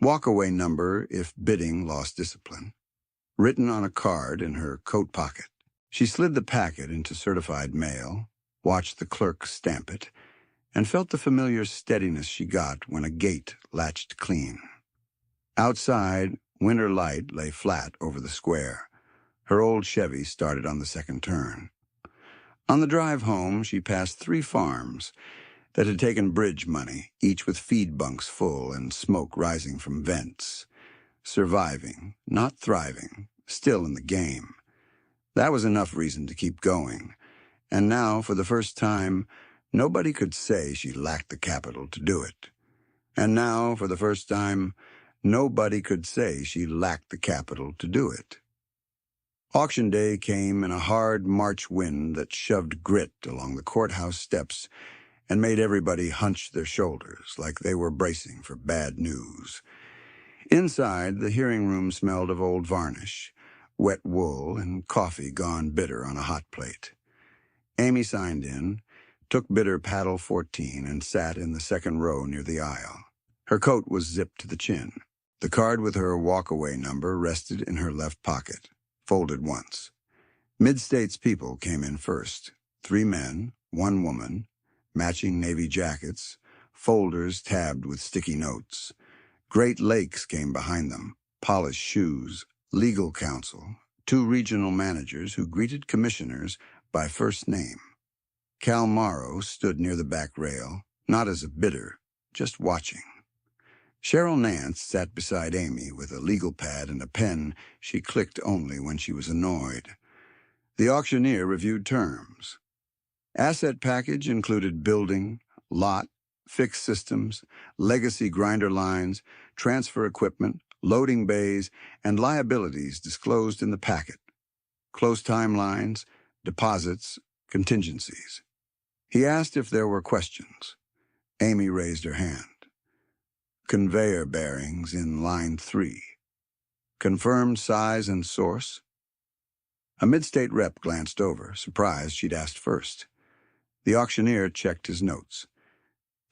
Walkaway number if bidding lost discipline, written on a card in her coat pocket. She slid the packet into certified mail, watched the clerk stamp it, and felt the familiar steadiness she got when a gate latched clean. Outside, winter light lay flat over the square. Her old Chevy started on the second turn. On the drive home, she passed 3 farms that had taken bridge money, each with feed bunks full and smoke rising from vents. Surviving, not thriving, still in the game. That was enough reason to keep going. And now, for the first time, nobody could say she lacked the capital to do it. And now, for the first time, nobody could say she lacked the capital to do it. Auction day came in a hard March wind that shoved grit along the courthouse steps and made everybody hunch their shoulders like they were bracing for bad news. Inside, the hearing room smelled of old varnish, wet wool, and coffee gone bitter on a hot plate. Amy signed in, took bidder paddle 14, and sat in the second row near the aisle. Her coat was zipped to the chin. The card with her walkaway number rested in her left pocket, folded once. Mid-States people came in first. 3 men, 1 woman, matching navy jackets, folders tabbed with sticky notes. Great Lakes came behind them, polished shoes, legal counsel, 2 regional managers who greeted commissioners by first name. Cal Morrow stood near the back rail, not as a bidder, just watching. Cheryl Nance sat beside Amy with a legal pad and a pen she clicked only when she was annoyed. The auctioneer reviewed terms. Asset package included building, lot, fixed systems, legacy grinder lines, transfer equipment, loading bays, and liabilities disclosed in the packet. Close timelines, deposits, contingencies. He asked if there were questions. Amy raised her hand. Conveyor bearings in line 3. Confirmed size and source. A mid-state rep glanced over, surprised she'd asked first. The auctioneer checked his notes.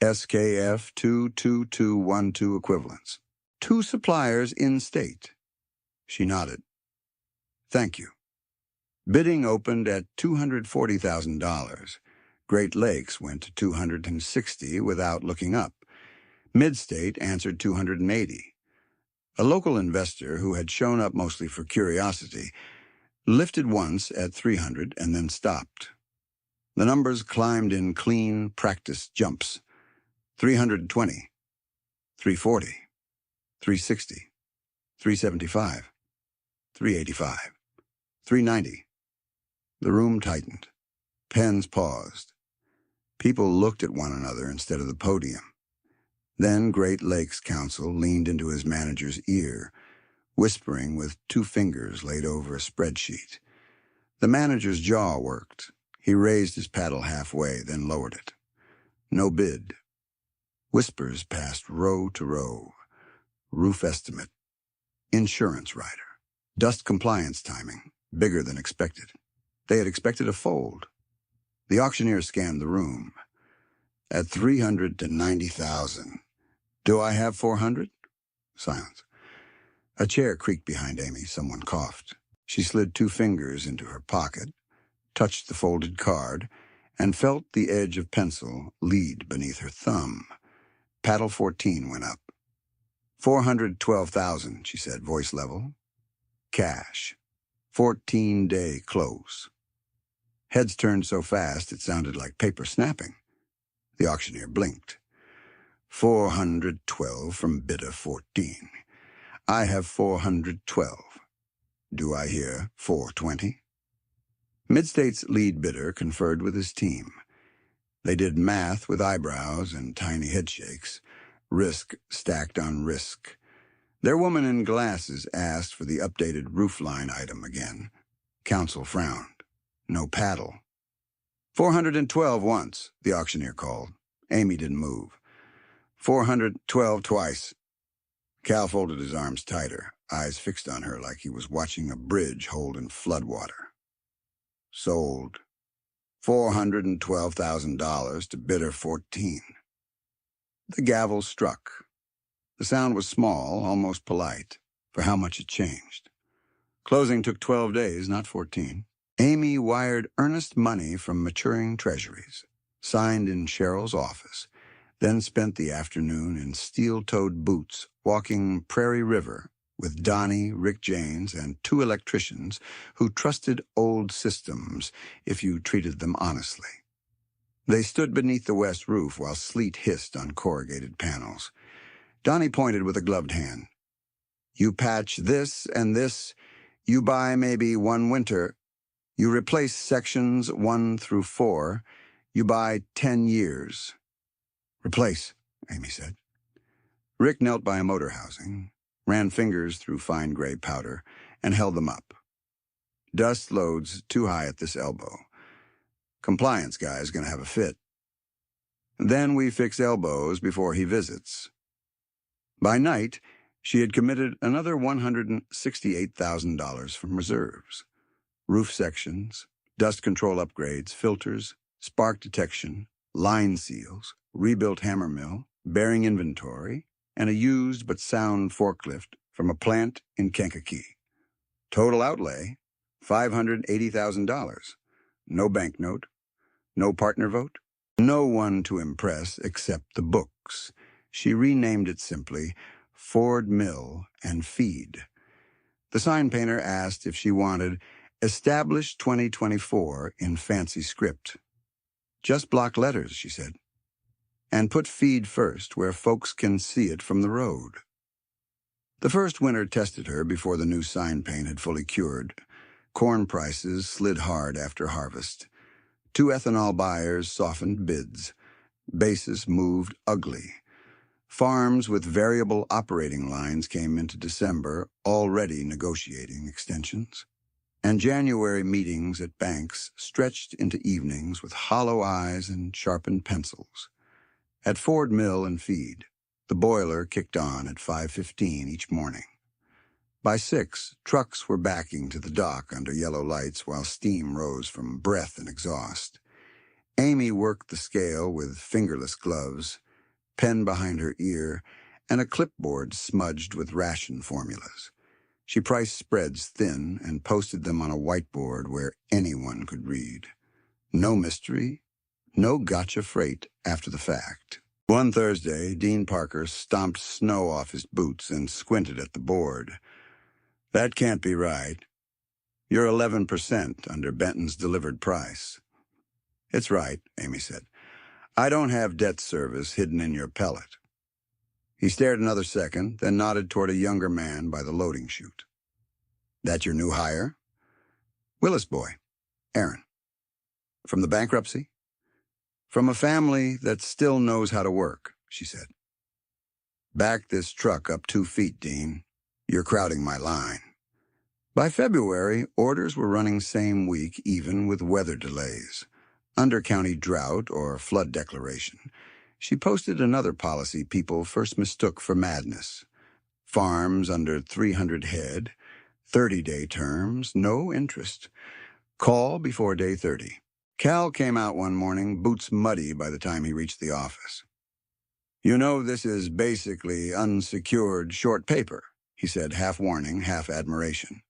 SKF 22212 equivalents. 2 suppliers in state. She nodded. Thank you. Bidding opened at $240,000. Great Lakes went to $260 without looking up. Midstate answered $280. A local investor who had shown up mostly for curiosity lifted once at $300 and then stopped. The numbers climbed in clean, practiced jumps. $320, $340, $360, $375, $385, $390. The room tightened. Pens paused. People looked at one another instead of the podium. Then Great Lakes Counsel leaned into his manager's ear, whispering with 2 fingers laid over a spreadsheet. The manager's jaw worked. He raised his paddle halfway, then lowered it. No bid. Whispers passed row to row. Roof estimate. Insurance rider. Dust compliance timing. Bigger than expected. They had expected a fold. The auctioneer scanned the room. At $300 to $90,000. Do I have $400? Silence. A chair creaked behind Amy. Someone coughed. She slid 2 fingers into her pocket, touched the folded card, and felt the edge of pencil lead beneath her thumb. Paddle 14 went up. $412,000, she said, voice level. Cash. 14-day close. Heads turned so fast it sounded like paper snapping. The auctioneer blinked. 412 from bidder 14. I have 412. Do I hear 420? Midstate's lead bidder conferred with his team. They did math with eyebrows and tiny headshakes, risk stacked on risk. Their woman in glasses asked for the updated roofline item again. Counsel frowned. No paddle. 412 once, the auctioneer called. Amy didn't move. 412 twice. Cal folded his arms tighter, eyes fixed on her like he was watching a bridge hold in floodwater. Sold. $412,000 to bidder 14. The gavel struck. The sound was small, almost polite, for how much it changed. Closing took 12 days, not 14. Amy wired earnest money from maturing treasuries, signed in Cheryl's office, then spent the afternoon in steel-toed boots walking Prairie River with Donnie, Rick Janes, and 2 electricians who trusted old systems if you treated them honestly. They stood beneath the west roof while sleet hissed on corrugated panels. Donnie pointed with a gloved hand. You patch this and this. You buy maybe 1 winter. You replace sections 1 through 4. You buy 10 years. Replace, Amy said. Rick knelt by a motor housing, ran fingers through fine gray powder, and held them up. Dust loads too high at this elbow. Compliance guy's gonna have a fit. Then we fix elbows before he visits. By night, she had committed another $168,000 from reserves. Roof sections, dust control upgrades, filters, spark detection, line seals, rebuilt hammer mill, bearing inventory, and a used but sound forklift from a plant in Kankakee. Total outlay, $580,000. No banknote, no partner vote, no one to impress except the books. She renamed it simply Ford Mill and Feed. The sign painter asked if she wanted Established 2024 in fancy script. Just block letters, she said. And put Feed first, where folks can see it from the road. The first winter tested her before the new sign paint had fully cured. corn prices slid hard after harvest. 2 ethanol buyers softened bids. Basis moved ugly. Farms with variable operating lines came into December already negotiating extensions. And January meetings at banks stretched into evenings with hollow eyes and sharpened pencils. At Ford Mill and Feed, the boiler kicked on at 5:15 each morning. By 6, trucks were backing to the dock under yellow lights while steam rose from breath and exhaust. Amy worked the scale with fingerless gloves, pen behind her ear, and a clipboard smudged with ration formulas. She priced spreads thin and posted them on a whiteboard where anyone could read. No mystery, no gotcha freight after the fact. One Thursday, Dean Parker stomped snow off his boots and squinted at the board. "That can't be right. You're 11% under Benton's delivered price." "It's right," Amy said. "I don't have debt service hidden in your pellet." He stared another second, then nodded toward a younger man by the loading chute. "That your new hire?" "Willis boy, Aaron." "From the bankruptcy?" "From a family that still knows how to work," she said. "Back this truck up 2 feet, Dean. You're crowding my line." By February, orders were running same week even with weather delays. Under county drought or flood declaration. She posted another policy people first mistook for madness. Farms under 300 head, 30-day terms, no interest. Call before day 30. Cal came out one morning, boots muddy by the time he reached the office. "You know this is basically unsecured short paper," he said, half warning, half admiration.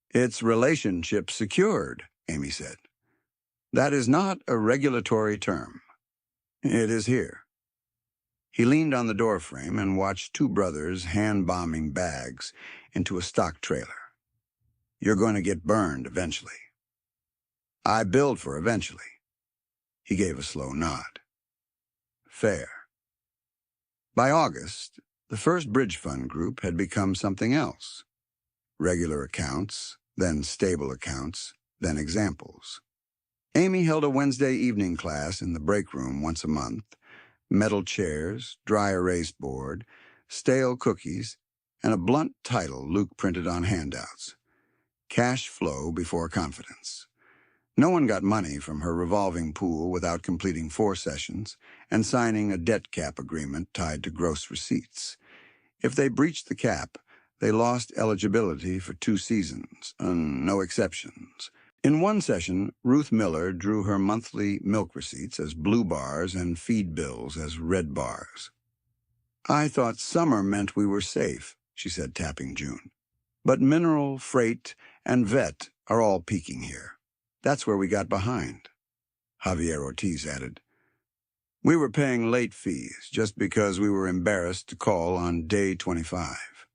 "It's relationship secured," Amy said. "That is not a regulatory term. It is here." He leaned on the doorframe and watched 2 brothers hand-bombing bags into a stock trailer. "You're going to get burned eventually." "I build for eventually." He gave a slow nod. "Fair." By August, the first bridge fund group had become something else. Regular accounts, then stable accounts, then examples. Amy held a Wednesday evening class in the break room once a month. Metal chairs, dry erase board, stale cookies, and a blunt title Luke printed on handouts. Cash flow before confidence. No one got money from her revolving pool without completing 4 sessions and signing a debt cap agreement tied to gross receipts. If they breached the cap, they lost eligibility for 2 seasons, no exceptions. In one session, Ruth Miller drew her monthly milk receipts as blue bars and feed bills as red bars. "I thought summer meant we were safe," she said, tapping June. "But mineral, freight, and vet are all peaking here. That's where we got behind." Javier Ortiz added, "We were paying late fees just because we were embarrassed to call on day 25.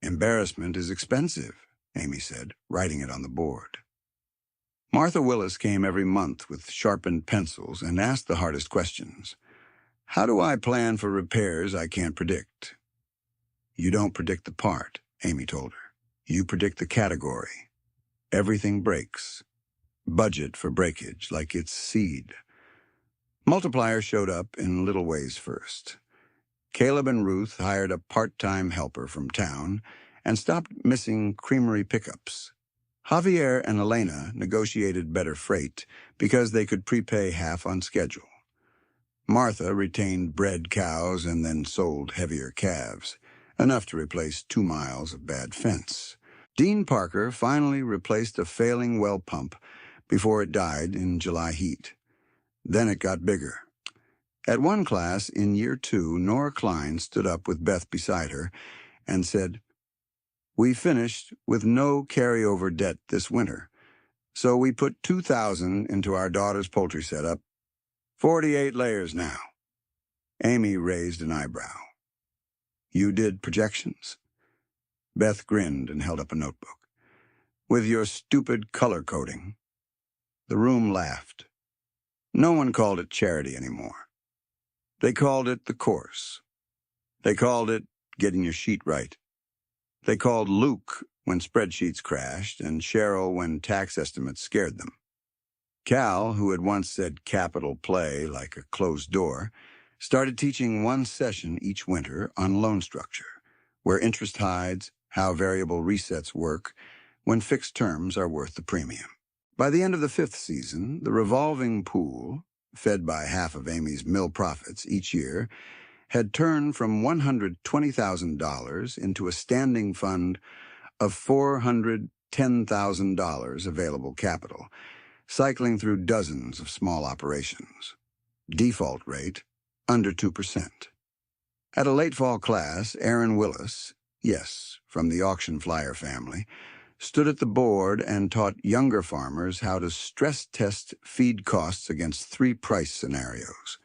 "Embarrassment is expensive," Amy said, writing it on the board. Martha Willis came every month with sharpened pencils and asked the hardest questions. "How do I plan for repairs I can't predict?" "You don't predict the part," Amy told her. "You predict the category. Everything breaks. Budget for breakage like it's seed." Multiplier showed up in little ways first. Caleb and Ruth hired a part-time helper from town and stopped missing creamery pickups. Javier and Elena negotiated better freight because they could prepay half on schedule. Martha retained bred cows and then sold heavier calves, enough to replace 2 miles of bad fence. Dean Parker finally replaced a failing well pump before it died in July heat. Then it got bigger. At one class in year 2, Nora Klein stood up with Beth beside her and said, "We finished with no carryover debt this winter, so we put $2,000 into our daughter's poultry setup. 48 layers now." Amy raised an eyebrow. "You did projections?" Beth grinned and held up a notebook. "With your stupid color coding." The room laughed. No one called it charity anymore. They called it the course. They called it getting your sheet right. They called Luke when spreadsheets crashed, and Cheryl when tax estimates scared them. Cal, who had once said capital play like a closed door, started teaching one session each winter on loan structure, where interest hides, how variable resets work, when fixed terms are worth the premium. By the end of the 5th season, the revolving pool, fed by half of Amy's mill profits each year, had turned from $120,000 into a standing fund of $410,000 available capital, cycling through dozens of small operations. Default rate, under 2%. At a late fall class, Aaron Willis, yes, from the auction flyer family, stood at the board and taught younger farmers how to stress test feed costs against 3 price scenarios.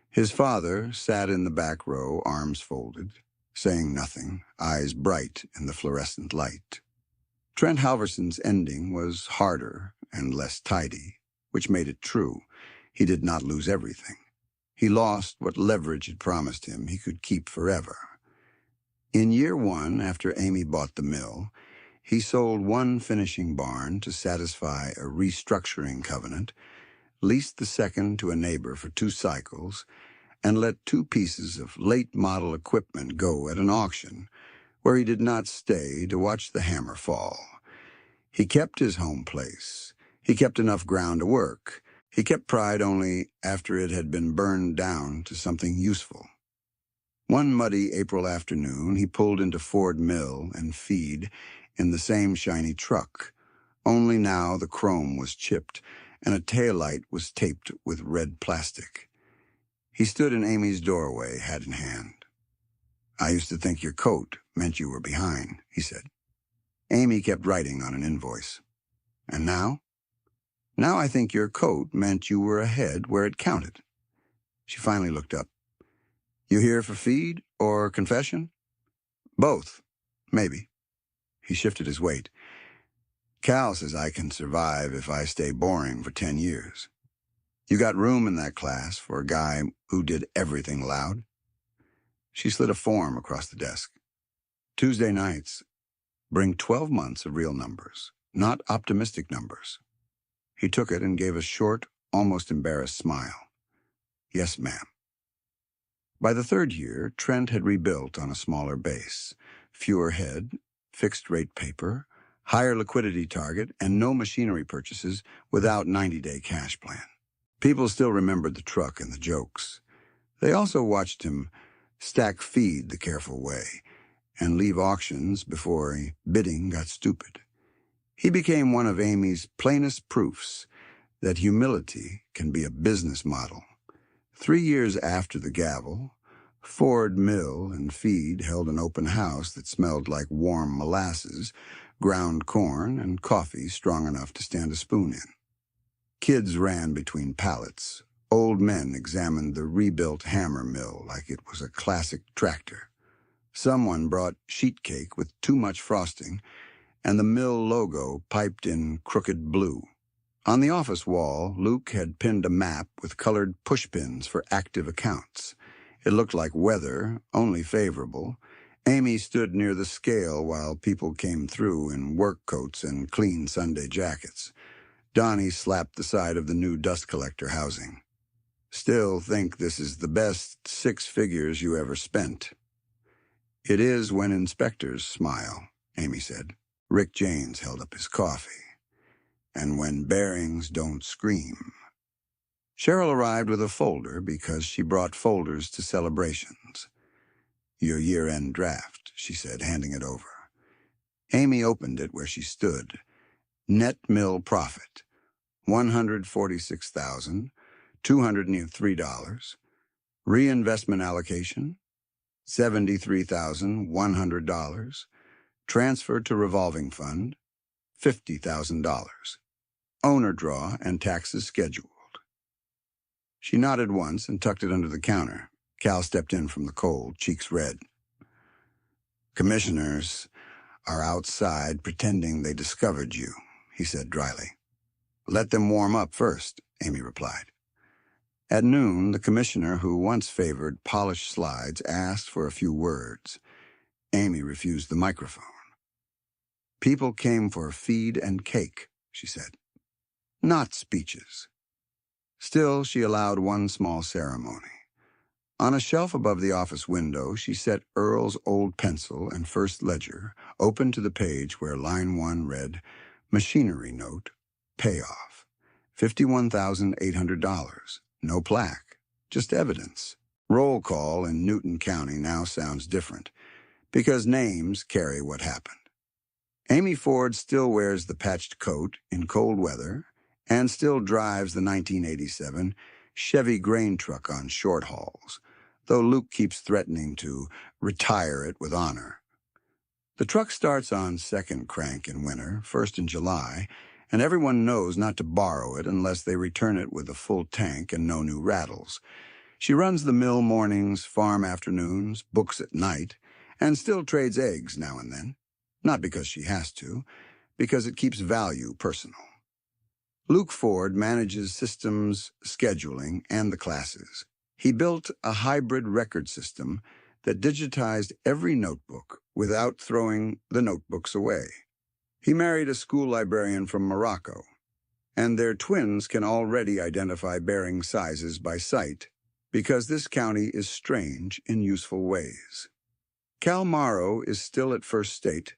His father sat in the back row, arms folded, saying nothing, eyes bright in the fluorescent light. Trent Halverson's ending was harder and less tidy, which made it true. He did not lose everything. He lost what leverage had promised him he could keep forever. In year 1, after Amy bought the mill, he sold one finishing barn to satisfy a restructuring covenant, leased the second to a neighbor for 2 cycles, and let 2 pieces of late-model equipment go at an auction, where he did not stay to watch the hammer fall. He kept his home place. He kept enough ground to work. He kept pride only after it had been burned down to something useful. One muddy April afternoon, he pulled into Ford Mill and Feed in the same shiny truck, only now the chrome was chipped and a taillight was taped with red plastic. He stood in Amy's doorway, hat in hand. "I used to think your coat meant you were behind," he said. Amy kept writing on an invoice. "And now?" "Now I think your coat meant you were ahead where it counted." She finally looked up. "You here for feed or confession?" "Both, maybe." He shifted his weight. "Cal says I can survive if I stay boring for 10 years. You got room in that class for a guy who did everything loud?" She slid a form across the desk. "Tuesday nights, bring 12 months of real numbers, not optimistic numbers." He took it and gave a short, almost embarrassed smile. "Yes, ma'am." By the 3rd year, Trent had rebuilt on a smaller base. Fewer head, fixed-rate paper, higher liquidity target, and no machinery purchases without 90-day cash plan. People still remembered the truck and the jokes. They also watched him stack feed the careful way and leave auctions before bidding got stupid. He became one of Amy's plainest proofs that humility can be a business model. 3 years after the gavel, Ford Mill and Feed held an open house that smelled like warm molasses, ground corn, and coffee strong enough to stand a spoon in. Kids ran between pallets. Old men examined the rebuilt hammer mill like it was a classic tractor. Someone brought sheet cake with too much frosting, and the mill logo piped in crooked blue. On the office wall, Luke had pinned a map with colored pushpins for active accounts. It looked like weather, only favorable. Amy stood near the scale while people came through in work coats and clean Sunday jackets. Donnie slapped the side of the new dust collector housing. "Still think this is the best 6 figures you ever spent." "It is when inspectors smile," Amy said. Rick Janes held up his coffee. "And when bearings don't scream." Cheryl arrived with a folder because she brought folders to celebrations. "Your year-end draft," she said, handing it over. Amy opened it where she stood. Net mill profit, $146,203. Reinvestment allocation, $73,100. Transfer to revolving fund, $50,000. Owner draw and taxes scheduled. She nodded once and tucked it under the counter. Cal stepped in from the cold, cheeks red. "Commissioners are outside pretending they discovered you," he said dryly. "Let them warm up first," Amy replied. At noon, the commissioner who once favored polished slides asked for a few words. Amy refused the microphone. People came for feed and cake, she said, not speeches. Still, she allowed one small ceremony. On a shelf above the office window, she set Earl's old pencil and first ledger open to the page where line 1 read, machinery note, payoff, $51,800, no plaque, just evidence. Roll call in Newton County now sounds different, because names carry what happened. Amy Ford still wears the patched coat in cold weather and still drives the 1987 Chevy grain truck on short hauls, though Luke keeps threatening to retire it with honor. The truck starts on second crank in winter, first in July, and everyone knows not to borrow it unless they return it with a full tank and no new rattles. She runs the mill mornings, farm afternoons, books at night, and still trades eggs now and then. Not because she has to, because it keeps value personal. Luke Ford manages systems, scheduling, and the classes. He built a hybrid record system that digitized every notebook without throwing the notebooks away. He married a school librarian from Morocco, and their twins can already identify bearing sizes by sight because this county is strange in useful ways. Cal Morrow is still at First State,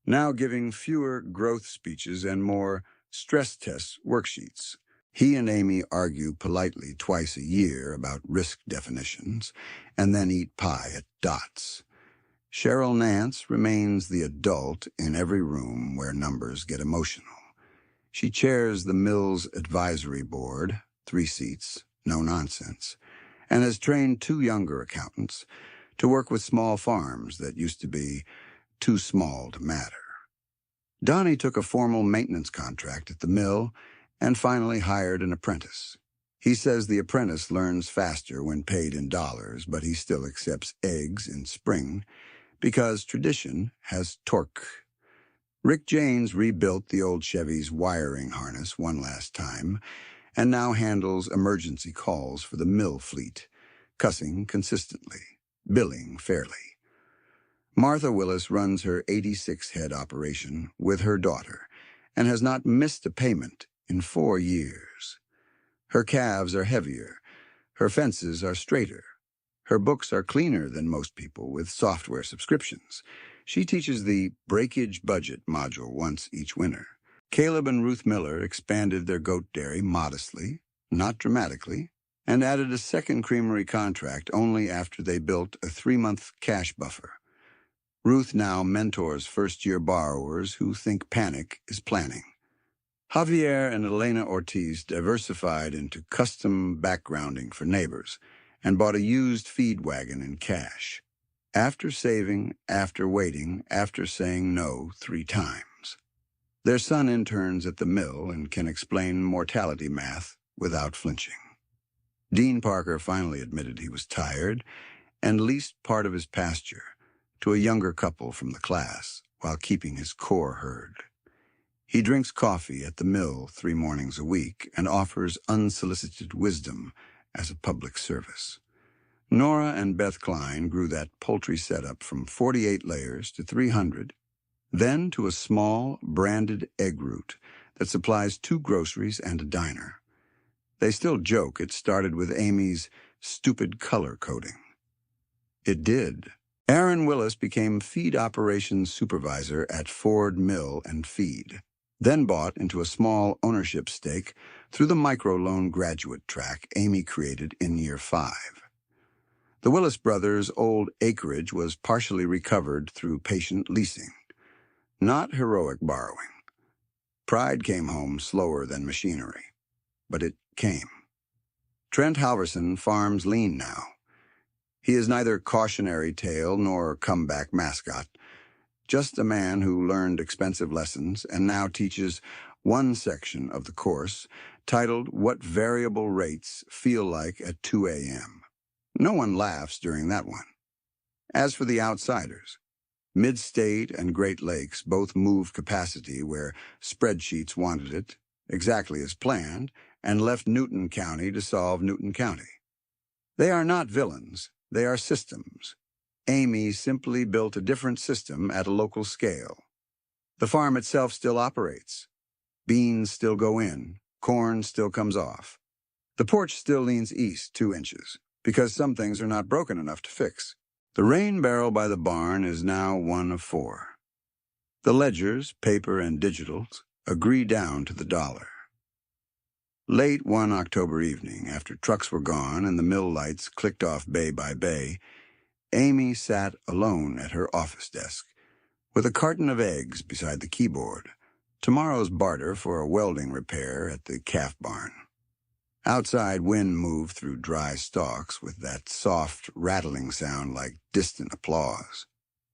now giving fewer growth speeches and more stress test worksheets. He and Amy argue politely twice a year about risk definitions, and then eat pie at Dots. Cheryl Nance remains the adult in every room where numbers get emotional. She chairs the Mills Advisory Board, 3 seats, no nonsense, and has trained 2 younger accountants to work with small farms that used to be too small to matter. Donnie took a formal maintenance contract at the mill and finally hired an apprentice. He says the apprentice learns faster when paid in dollars, but he still accepts eggs in spring because tradition has torque. Rick Janes rebuilt the old Chevy's wiring harness one last time and now handles emergency calls for the mill fleet, cussing consistently, billing fairly. Martha Willis runs her 86-head operation with her daughter and has not missed a payment in 4 years. Her calves are heavier, her fences are straighter, her books are cleaner than most people with software subscriptions. She teaches the breakage budget module once each winter. Caleb and Ruth Miller expanded their goat dairy modestly, not dramatically, and added a second creamery contract only after they built a 3-month cash buffer. Ruth now mentors first-year borrowers who think panic is planning. Javier and Elena Ortiz diversified into custom backgrounding for neighbors and bought a used feed wagon in cash. After saving, after waiting, after saying no 3 times. Their son interns at the mill and can explain mortality math without flinching. Dean Parker finally admitted he was tired and leased part of his pasture to a younger couple from the class while keeping his core herd. He drinks coffee at the mill 3 mornings a week and offers unsolicited wisdom as a public service. Nora and Beth Klein grew that poultry setup from 48 layers to 300, then to a small, branded egg route that supplies 2 groceries and a diner. They still joke it started with Amy's stupid color coding. It did. Aaron Willis became feed operations supervisor at Ford Mill and Feed, then bought into a small ownership stake through the microloan graduate track Amy created in year 5. The Willis brothers' old acreage was partially recovered through patient leasing, not heroic borrowing. Pride came home slower than machinery, but it came. Trent Halverson farms lean now. He is neither cautionary tale nor comeback mascot, just a man who learned expensive lessons and now teaches one section of the course titled What Variable Rates Feel Like at 2 a.m. No one laughs during that one. As for the outsiders, Mid-State and Great Lakes both moved capacity where spreadsheets wanted it, exactly as planned, and left Newton County to solve Newton County. They are not villains, they are systems. Amy simply built a different system at a local scale. The farm itself still operates. Beans still go in. Corn still comes off. The porch still leans east 2 inches, because some things are not broken enough to fix. The rain barrel by the barn is now one of 4. The ledgers, paper and digitals, agree down to the dollar. Late one October evening, after trucks were gone and the mill lights clicked off bay by bay, Amy sat alone at her office desk, with a carton of eggs beside the keyboard, tomorrow's barter for a welding repair at the calf barn. Outside, wind moved through dry stalks with that soft, rattling sound like distant applause.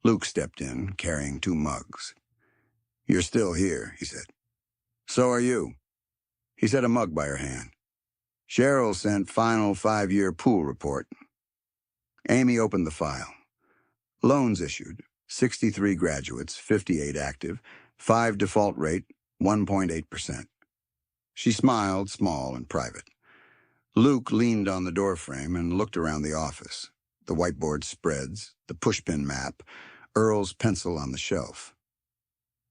Luke stepped in, carrying 2 mugs. "You're still here," he said. "So are you." He set a mug by her hand. "Cheryl sent final 5-year pool report." Amy opened the file. Loans issued, 63 graduates, 58 active, 5 default rate, 1.8%. She smiled, small and private. Luke leaned on the doorframe and looked around the office. The whiteboard spreads, the pushpin map, Earl's pencil on the shelf.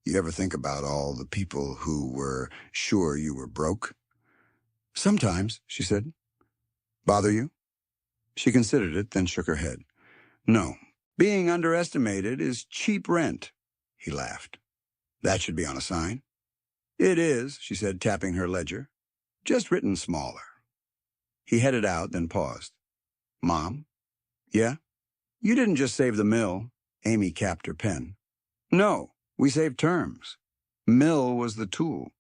"You ever think about all the people who were sure you were broke?" "Sometimes," she said. "Bother you?" She considered it, then shook her head. "No. Being underestimated is cheap rent." He laughed. "That should be on a sign." "It is," she said, tapping her ledger. "Just written smaller." He headed out, then paused. "Mom?" "Yeah?" "You didn't just save the mill." Amy capped her pen. "No, we saved terms. Mill was the tool."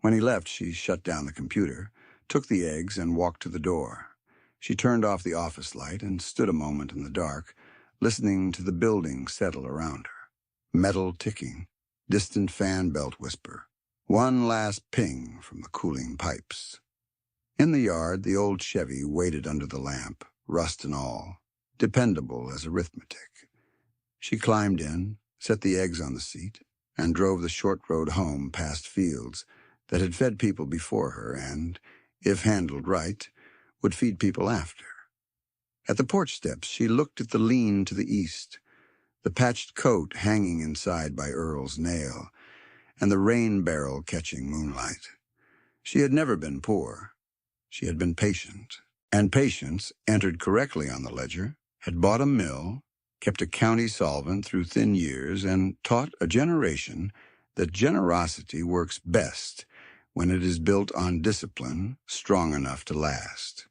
When he left, she shut down the computer, took the eggs, and walked to the door. She turned off the office light and stood a moment in the dark, listening to the building settle around her. Metal ticking, distant fan belt whisper, one last ping from the cooling pipes. In the yard, the old Chevy waited under the lamp, rust and all, dependable as arithmetic. She climbed in, set the eggs on the seat, and drove the short road home past fields that had fed people before her and, if handled right, would feed people after. At the porch steps, she looked at the lean to the east, the patched coat hanging inside by Earl's nail, and the rain barrel catching moonlight. She had never been poor. She had been patient, and patience, entered correctly on the ledger, had bought a mill, kept a county solvent through thin years, and taught a generation that generosity works best when it is built on discipline strong enough to last.